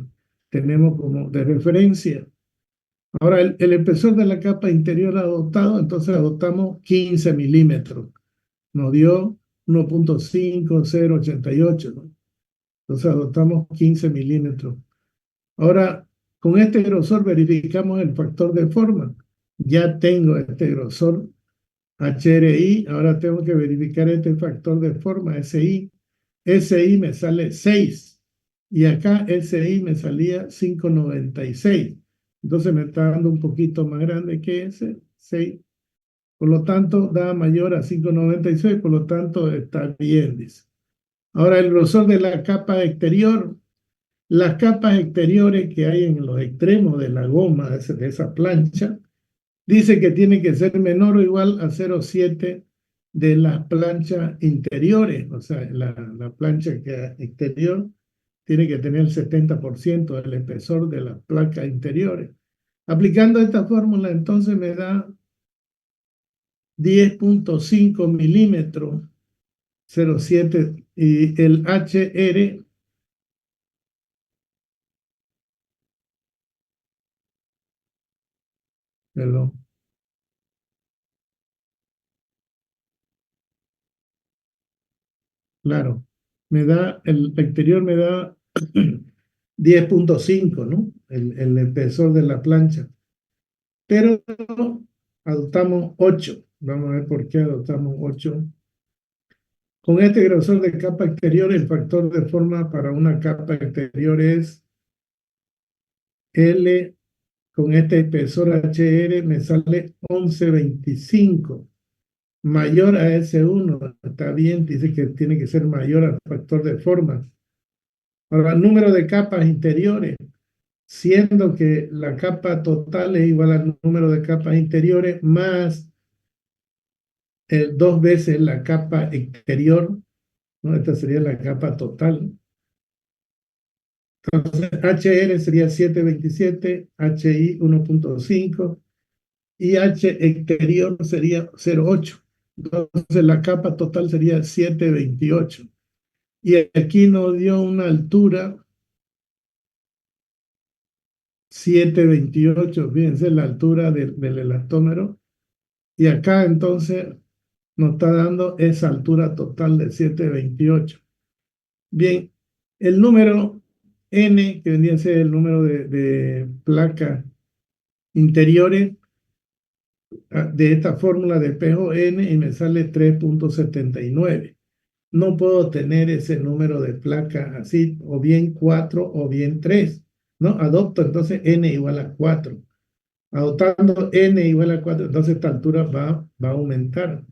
tenemos como de referencia. Ahora, el espesor de la capa interior adoptado, entonces adoptamos 15 milímetros. Nos dio 1.5088, ¿no? Entonces adoptamos 15 milímetros. Ahora, con este grosor verificamos el factor de forma. Ya tengo este grosor HRI, ahora tengo que verificar este factor de forma SI. SI me sale 6 y acá SI me salía 5.96. Entonces me está dando un poquito más grande que ese 6. Por lo tanto, da mayor a 5.96, por lo tanto está bien, dice. Ahora, el grosor de la capa exterior. Las capas exteriores que hay en los extremos de la goma de esa plancha, dice que tiene que ser menor o igual a 0,7 de las planchas interiores, o sea, la plancha exterior tiene que tener el 70% del espesor de las placas interiores. Aplicando esta fórmula, entonces me da 10.5 milímetros, 0,7, y el HR, perdón, claro, el exterior me da 10.5, ¿no? El espesor de la plancha. Pero adoptamos 8. Vamos a ver por qué adoptamos 8. Con este grosor de capa exterior, el factor de forma para una capa exterior es L, con este espesor HR me sale 11.25, mayor a S1. Está bien, dice que tiene que ser mayor al factor de forma. Ahora, el número de capas interiores, siendo que la capa total es igual al número de capas interiores más 2 veces la capa exterior, ¿no? Esta sería la capa total. Entonces, HR sería 7.27, HI 1.5 y H exterior sería 0.8. Entonces, la capa total sería 7.28. Y aquí nos dio una altura 7.28, fíjense la altura del elastómero, Y acá entonces nos está dando esa altura total de 728. Bien, el número N, que vendría a ser el número de placas interiores de esta fórmula de espejo N, y me sale 3.79. No puedo tener ese número de placas así, o bien 4 o bien 3, ¿no? Adopto entonces N igual a 4. Adoptando N igual a 4, entonces esta altura va a aumentar.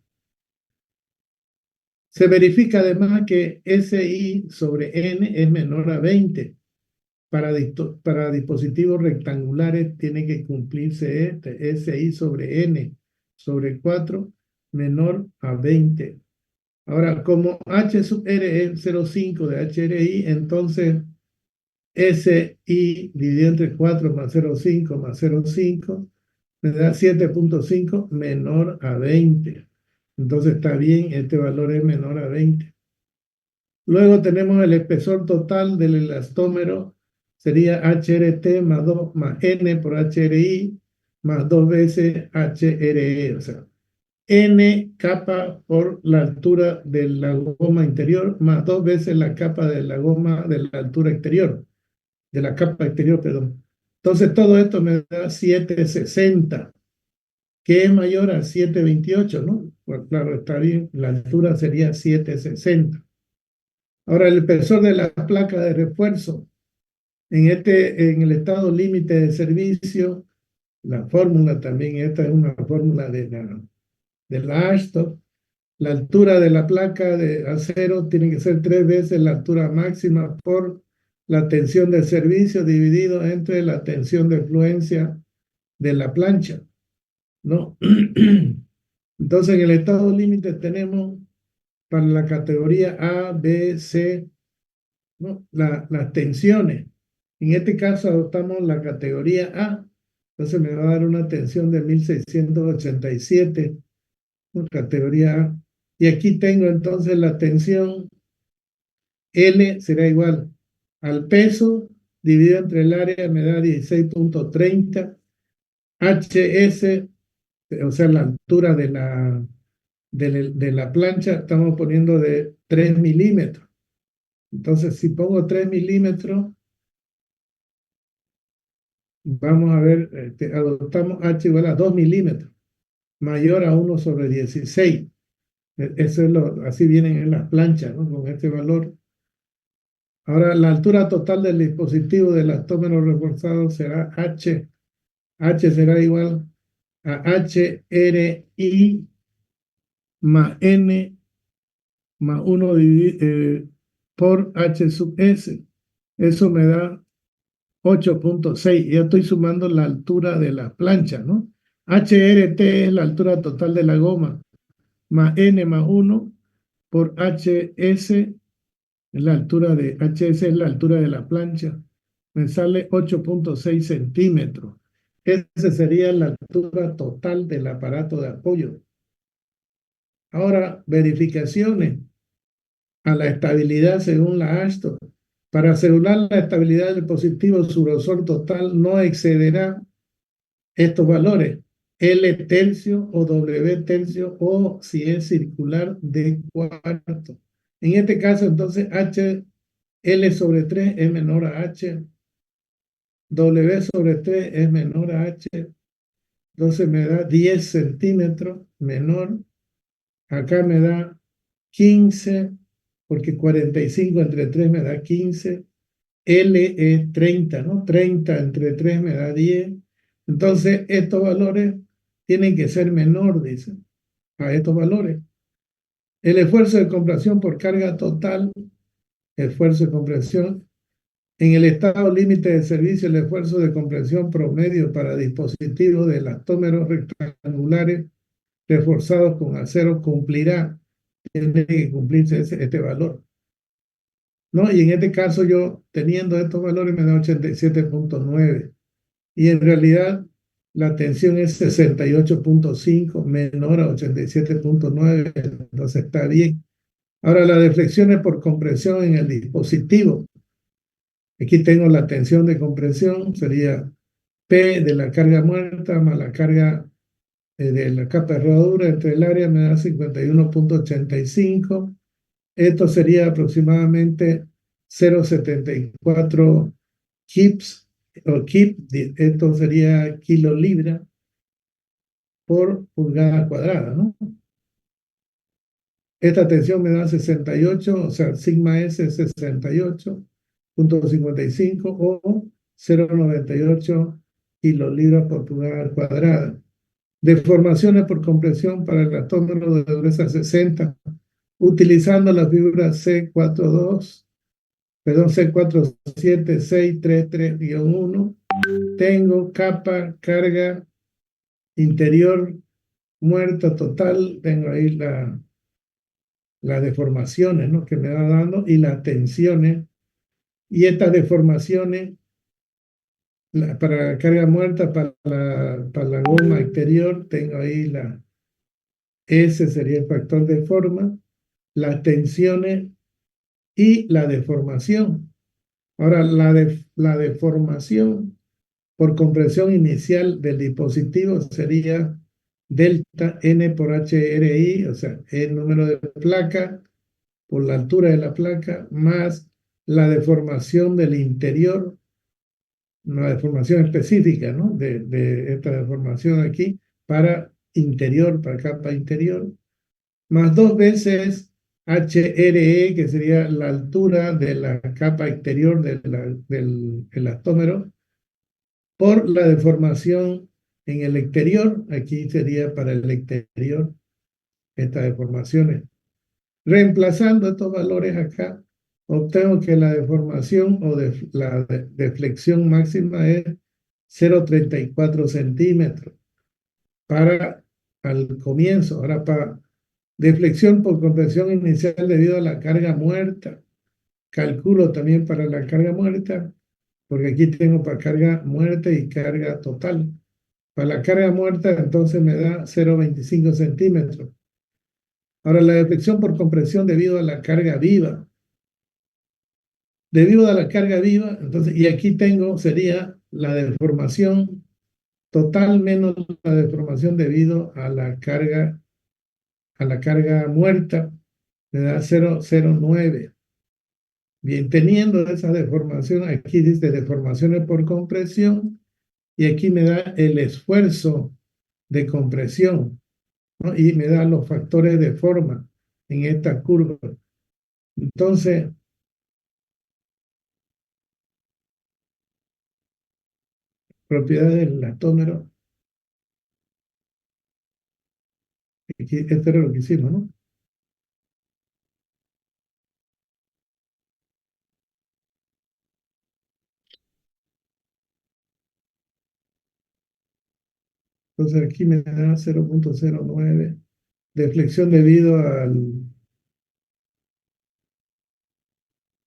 Se verifica además que SI sobre N es menor a 20. Para dispositivos rectangulares tiene que cumplirse este, SI sobre N sobre 4 menor a 20. Ahora, como H sub R es 0,5 de HRI, entonces SI dividido entre 4 más 0,5 más 0,5 me da 7.5 menor a 20. Entonces está bien, este valor es menor a 20. Luego tenemos el espesor total del elastómero, sería HRT más 2 más N por HRI más 2 veces HRE, o sea, N capa por la altura de la goma interior más 2 veces la capa de la goma de la altura exterior, de la capa exterior, perdón. Entonces todo esto me da 760, que es mayor a 728, ¿no? Pues claro, está bien, la altura sería 760. Ahora, el espesor de la placa de refuerzo, en el estado límite de servicio, la fórmula también, esta es una fórmula de la Ashton, la altura de la placa de acero tiene que ser 3 veces la altura máxima por la tensión de servicio dividido entre la tensión de fluencia de la plancha, ¿no? Entonces, en el estado límite tenemos para la categoría A, B, C, ¿no? Las tensiones. En este caso adoptamos la categoría A, entonces me va a dar una tensión de 1687, ¿no? Categoría A. Y aquí tengo entonces la tensión L será igual al peso dividido entre el área, me da 16.30. HS, o sea, la altura de la plancha, estamos poniendo de 3 milímetros. Entonces, si pongo 3 milímetros, vamos a ver, adoptamos H igual a 2 milímetros, mayor a 1 sobre 16. Eso es así vienen en las planchas, ¿no? Con este valor. Ahora, la altura total del dispositivo del elastómero reforzado será H. H será igual a HRI más N más 1 por H sub S. Eso me da 8.6. Ya estoy sumando la altura de la plancha, ¿no? HRT es la altura total de la goma, más N más 1 por HS, es la altura de HS, es la altura de la plancha. Me sale 8.6 centímetros. Esa sería la altura total del aparato de apoyo. Ahora, verificaciones a la estabilidad según la Ashton. Para asegurar la estabilidad del dispositivo, su grosor total no excederá estos valores: L tercio o W tercio, o si es circular, D cuarto. En este caso, entonces, L sobre 3 es menor a H, W sobre 3 es menor a H, entonces me da 10 centímetros menor. Acá me da 15, porque 45 entre 3 me da 15. L es 30, ¿no? 30 entre 3 me da 10. Entonces, estos valores tienen que ser menor, dicen, a estos valores. El esfuerzo de compresión por carga total, esfuerzo de compresión, en el estado límite de servicio, el esfuerzo de compresión promedio para dispositivos de elastómeros rectangulares reforzados con acero cumplirá, tiene que cumplirse este valor, ¿no? Y en este caso yo, teniendo estos valores, me da 87.9. Y en realidad la tensión es 68.5 menor a 87.9, entonces está bien. Ahora, las deflexiones por compresión en el dispositivo. Aquí tengo la tensión de compresión, sería P de la carga muerta más la carga de la capa de rodadura entre el área me da 51.85. Esto sería aproximadamente 0.74 kips o esto sería kilolibra por pulgada cuadrada, ¿no? Esta tensión me da 68, o sea, sigma S es 68.55 o 0.98 kilolibras por pulgada cuadrada. Deformaciones por compresión para el atómero de dureza 60, utilizando la fibra C42, perdón, C47633-1. Tengo capa, carga interior, muerta total. Tengo ahí las deformaciones, ¿no?, que me va dando y las tensiones. Y estas deformaciones, para la carga muerta, para la goma exterior, tengo ahí S sería el factor de forma, las tensiones y la deformación. Ahora, la deformación por compresión inicial del dispositivo sería delta N por HRI, o sea, el número de placa por la altura de la placa, más la deformación del interior, una deformación específica, ¿no?, de esta deformación aquí, para interior, para capa interior, más 2 veces HRE, que sería la altura de la capa exterior del elastómero, por la deformación en el exterior. Aquí sería para el exterior estas deformaciones. Reemplazando estos valores acá, obtengo que la deformación o la deflexión máxima es 0.34 centímetros para al comienzo. Ahora, para deflexión por compresión inicial debido a la carga muerta, calculo también para la carga muerta, porque aquí tengo para carga muerta y carga total. Para la carga muerta, entonces me da 0.25 centímetros. Ahora, la deflexión por compresión debido a la carga viva. Debido a la carga viva, entonces, y aquí tengo, sería la deformación total menos la deformación debido a la carga muerta, me da 0.09. Bien, teniendo esa deformación, aquí dice deformaciones por compresión, y aquí me da el esfuerzo de compresión, ¿no?, y me da los factores de forma en esta curva. Entonces, propiedades del elastómero, aquí, esto era lo que hicimos, ¿no? Entonces aquí me da 0.09 deflexión debido a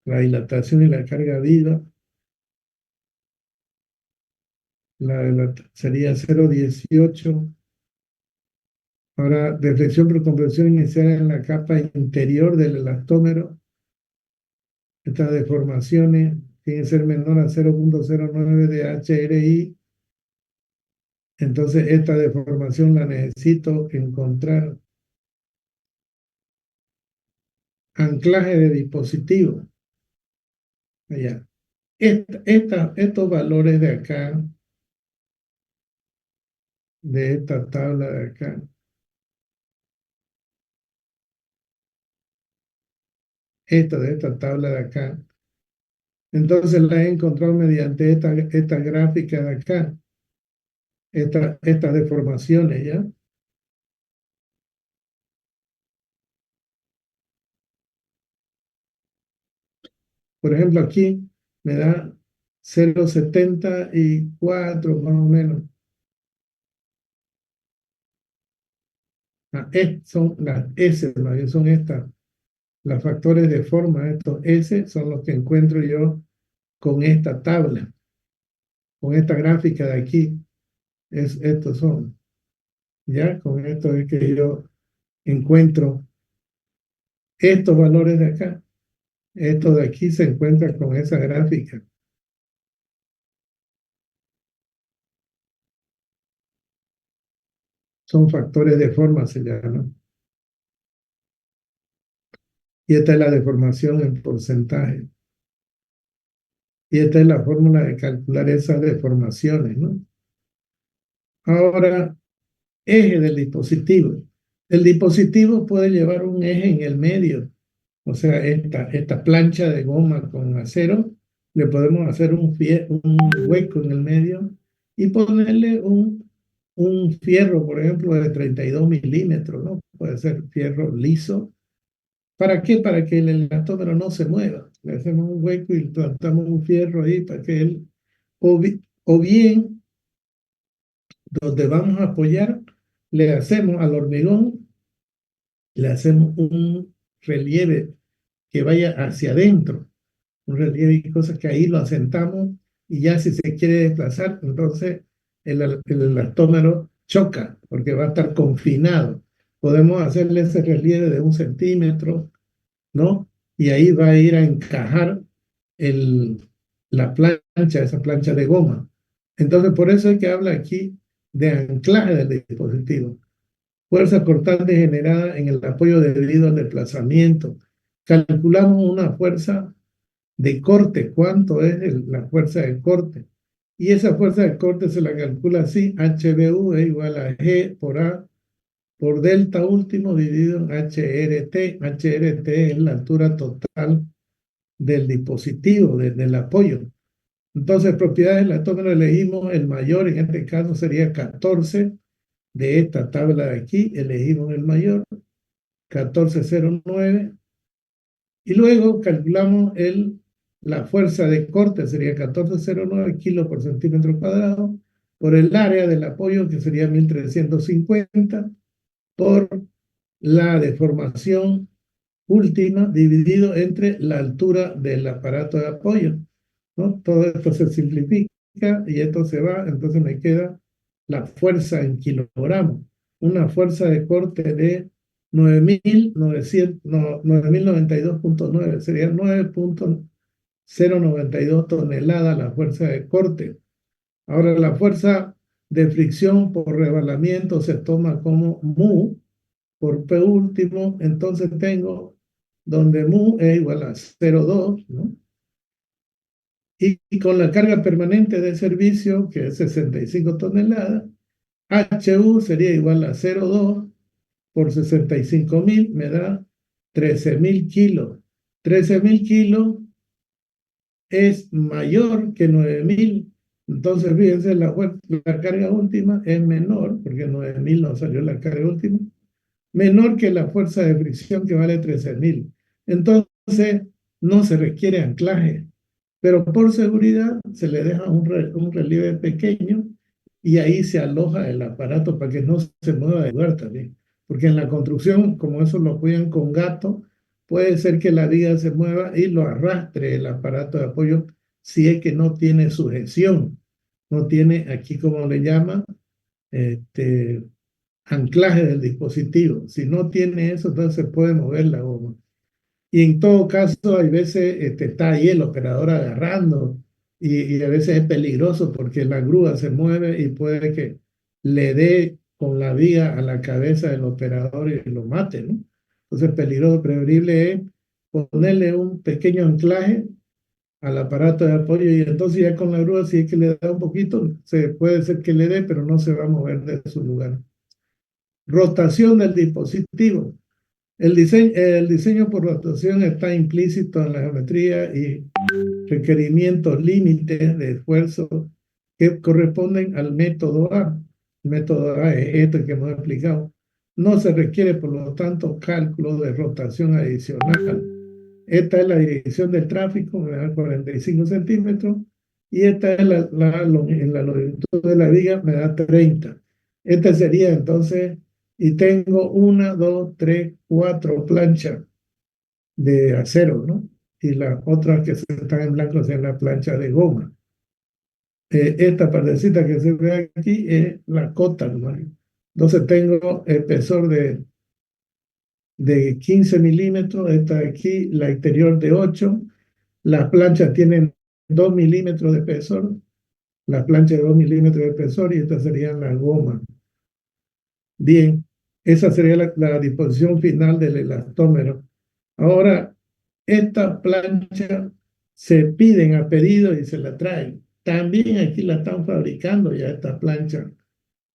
la dilatación y la carga viva. Sería 0.18. Ahora, deflexión por compresión inicial en la capa interior del elastómero. Estas deformaciones tienen que ser menor a 0.09 de HRI. Entonces, esta deformación la necesito encontrar. Anclaje de dispositivo. Allá. Estos valores de acá, de esta tabla de acá, de esta tabla de acá, entonces la he encontrado mediante esta gráfica de acá, estas deformaciones, ¿ya? Por ejemplo, aquí me da 0.74 más o menos. Son las S, más bien son estas, los factores de forma. Estos S son los que encuentro yo con esta tabla, con esta gráfica de aquí. Estos son, ¿ya? Con esto es que yo encuentro estos valores de acá. Estos de aquí se encuentran con esa gráfica. Son factores de forma, se llaman. Y esta es la deformación en porcentaje. Y esta es la fórmula de calcular esas deformaciones, ¿no? Ahora, eje del dispositivo. El dispositivo puede llevar un eje en el medio. O sea, esta plancha de goma con acero, le podemos hacer un hueco en el medio y ponerle un fierro, por ejemplo, de 32 milímetros, ¿no? Puede ser fierro liso. ¿Para qué? Para que el elastómero no se mueva. Le hacemos un hueco y plantamos un fierro ahí para que él, o bien, donde vamos a apoyar, le hacemos al hormigón, le hacemos un relieve que vaya hacia adentro, un relieve y cosas que ahí lo asentamos y ya si se quiere desplazar, entonces el elastómero choca porque va a estar confinado. Podemos hacerle ese relieve de 1 centímetro, ¿no? Y ahí va a ir a encajar la plancha, esa plancha de goma. Entonces, por eso es que habla aquí de anclaje del dispositivo. Fuerza cortante generada en el apoyo debido al desplazamiento. Calculamos una fuerza de corte. ¿Cuánto es la fuerza de corte? Y esa fuerza de corte se la calcula así: HBU es igual a G por A por delta último dividido en HRT. HRT es la altura total del dispositivo, del apoyo. Entonces, propiedades del elastómero, elegimos el mayor, en este caso sería 14 de esta tabla de aquí, elegimos el mayor, 1409, y luego calculamos la fuerza de corte, sería 1409 kilos por centímetro cuadrado, por el área del apoyo, que sería 1350, por la deformación última dividido entre la altura del aparato de apoyo, ¿no? Todo esto se simplifica y esto se va, entonces me queda la fuerza en kilogramos. Una fuerza de corte de 9.092.9, sería 9.092 toneladas la fuerza de corte. Ahora, la fuerza de fricción por rebalamiento se toma como mu por P último, entonces tengo donde mu es igual a 0,2, ¿no? Y con la carga permanente de servicio, que es 65 toneladas, HU sería igual a 0,2 por 65.000, me da 13.000 kilos. 13.000 kilos es mayor que 9.000. Entonces, fíjense, la carga última es menor, porque 9.000 no salió la carga última, menor que la fuerza de fricción, que vale 13.000. Entonces, no se requiere anclaje, pero por seguridad se le deja un relieve pequeño y ahí se aloja el aparato para que no se mueva de lugar también. Porque en la construcción, como eso lo cuidan con gato, puede ser que la viga se mueva y lo arrastre el aparato de apoyo si es que no tiene sujeción, no tiene aquí, como le llaman, este, anclaje del dispositivo. Si no tiene eso, entonces se puede mover la goma. Y en todo caso, hay veces está ahí el operador agarrando y a veces es peligroso porque la grúa se mueve y puede que le dé con la viga a la cabeza del operador y lo mate, ¿no? Entonces, peligroso. Preferible es ponerle un pequeño anclaje al aparato de apoyo y entonces ya con la grúa, si es que le da un poquito, se puede ser que le dé, pero no se va a mover de su lugar. Rotación del dispositivo. El diseño por rotación está implícito en la geometría y requerimientos límites de esfuerzo que corresponden al método A. El método A es este que hemos explicado. No se requiere, por lo tanto, cálculo de rotación adicional. Esta es la dirección del tráfico, me da 45 centímetros, y esta es en la longitud de la viga, me da 30. Esta sería entonces, y tengo 1, 2, 3, 4 planchas de acero, ¿no? Y las otras que están en blanco son la plancha de goma. Esta partecita que se ve aquí es la cota, ¿no? Entonces tengo espesor de 15 milímetros, esta de aquí, la exterior de 8. Las planchas tienen 2 milímetros de espesor, las planchas de 2 milímetros de espesor, y estas serían las gomas. Bien, esa sería la disposición final del elastómero. Ahora, esta plancha se piden a pedido y se la traen. También aquí la están fabricando ya esta plancha,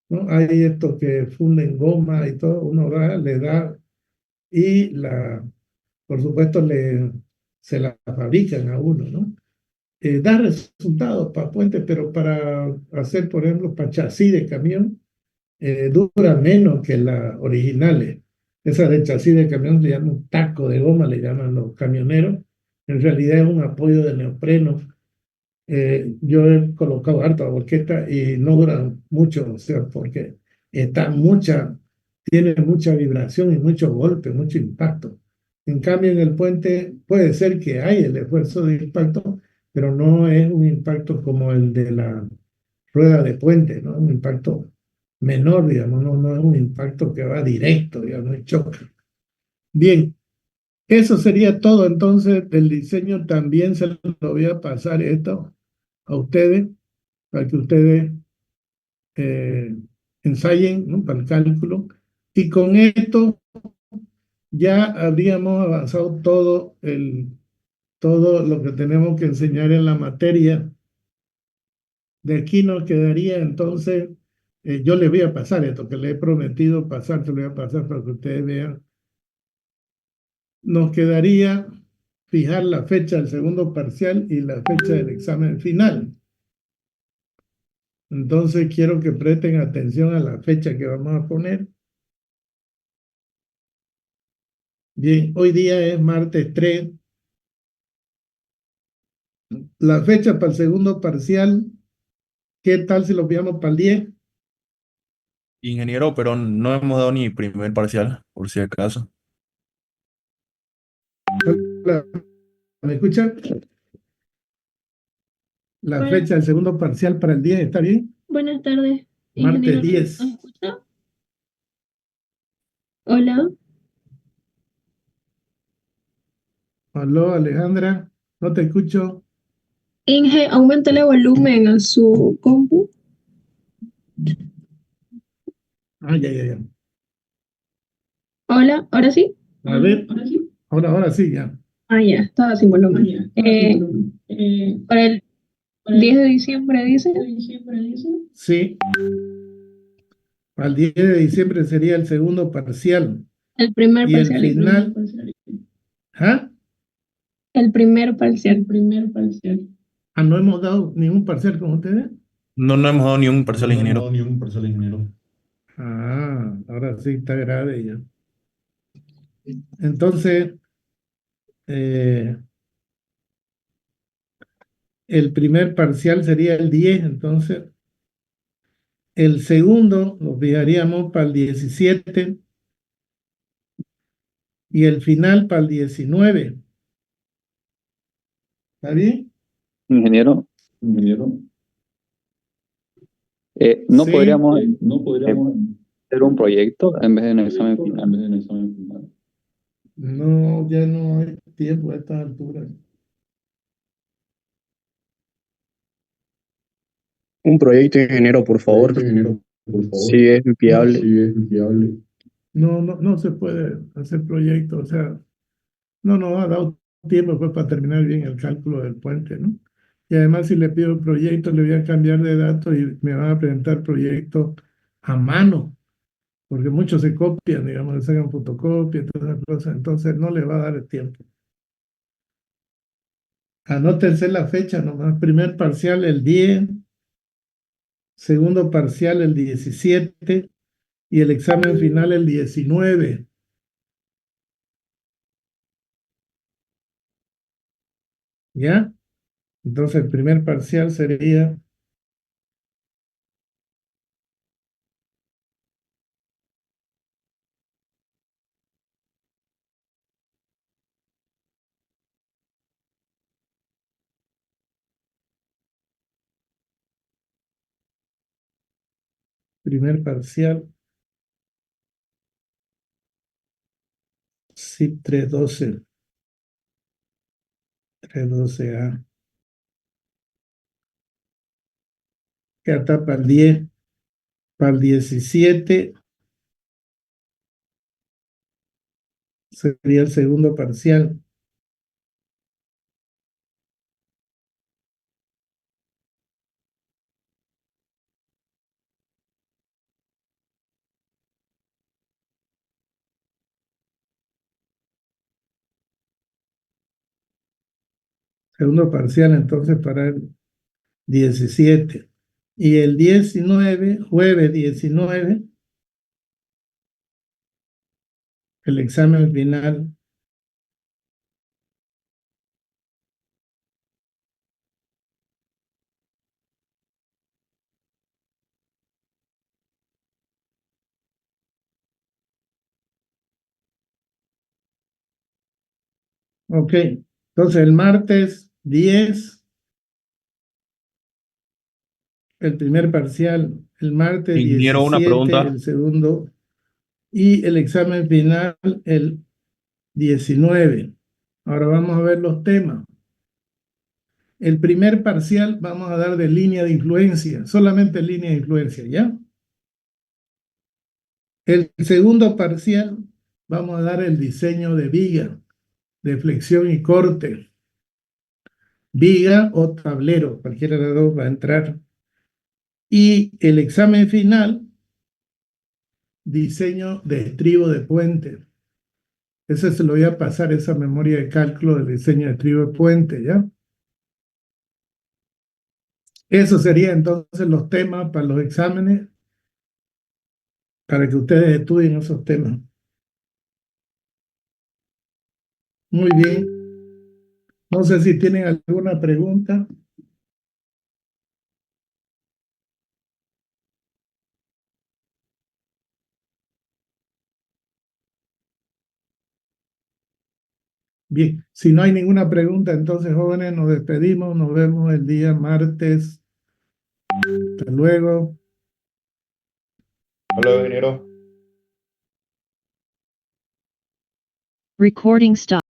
¿no? Hay estos que funden goma y todo, uno va, le da y por supuesto, se la fabrican a uno, ¿no? Da resultados para puentes, pero para hacer, por ejemplo, para chasis de camión, dura menos que las originales. Esa de chasis de camión le llaman un taco de goma, le llaman los camioneros. En realidad es un apoyo de neopreno. Yo he colocado harta orquesta y no duran mucho, o sea, porque tiene mucha vibración y mucho golpe, mucho impacto. En cambio, en el puente puede ser que hay el esfuerzo de impacto, pero no es un impacto como el de la rueda de puente, ¿no? Un impacto menor, digamos, no es un impacto que va directo, digamos, y choca. Bien, eso sería todo entonces del diseño. También se lo voy a pasar esto a ustedes para que ustedes eh, ensayen, ¿no? Para el cálculo. Y con esto ya habríamos avanzado todo lo que tenemos que enseñar en la materia. De aquí nos quedaría entonces, yo les voy a pasar esto que les he prometido pasar, se lo voy a pasar para que ustedes vean. Nos quedaría fijar la fecha del segundo parcial y la fecha del examen final. Entonces quiero que presten atención a la fecha que vamos a poner. Bien, hoy día es martes 3. La fecha para el segundo parcial, ¿qué tal si lo enviamos para el 10? Ingeniero, pero no hemos dado ni primer parcial, por si acaso. Hola, ¿me escuchan? La Hola, fecha del segundo parcial para el 10, ¿está bien? buenas tardes, Martes ingeniero. ¿Nos 10. escucha? Hola, Aló, Alejandra, no te escucho. Inge, aumentale el volumen a su compu. Ah, ya. Hola, ¿ahora sí? A ver, ahora sí, ya. Ah, ya, estaba sin volumen. Para el 10 de diciembre, dice. Sí, al 10 de diciembre sería el segundo parcial. El primer Y el parcial. final, ¿ah? El primer parcial. Ah, no hemos dado ningún parcial con ustedes. No hemos dado ni un parcial, ingeniero. Ah, ahora sí está grave ya. Entonces, eh, el primer parcial sería el 10, entonces el segundo lo fijaríamos para el 17 y el final para el 19. ¿Está bien? Ingeniero, ¿no Sí, podríamos hacer un proyecto en vez de un examen final? no, ya no hay tiempo a estas alturas. Un proyecto, ingeniero, por favor, si es viable. No se puede hacer proyectos, o sea, no nos ha dado tiempo pues para terminar bien el cálculo del puente, ¿no? Y además si le pido proyectos, le voy a cambiar de datos y me van a presentar proyectos a mano, porque muchos se copian, digamos, le sacan fotocopia y todas esas cosas, entonces no le va a dar el tiempo. Anótense la fecha nomás, primer parcial el 10, segundo parcial el 17 y el examen final el 19. ¿Ya? Entonces el primer parcial sería primer parcial SIP 312A. Que está para el 10, para el 17 Sería el segundo parcial. Segundo parcial entonces para el 17. Y el 19, jueves 19, el examen final. Ok, entonces el martes 10, el primer parcial, el martes Ingeniero, una 17, pregunta. el segundo, y el examen final el 19. Ahora vamos a ver los temas. El primer parcial vamos a dar de línea de influencia, solamente línea de influencia, ¿ya? El segundo parcial vamos a dar el diseño de viga, de flexión y corte, viga o tablero, cualquiera de los dos va a entrar. Y el examen final, diseño de estribo de puente. Ese se lo voy a pasar, esa memoria de cálculo del diseño de estribo de puente, ¿ya? Eso sería entonces los temas para los exámenes, para que ustedes estudien esos temas. Muy bien. No sé si tienen alguna pregunta. Bien, si no hay ninguna pregunta, entonces jóvenes, nos despedimos, nos vemos el día martes. Hasta luego. Hola, ingeniero. Recording stop.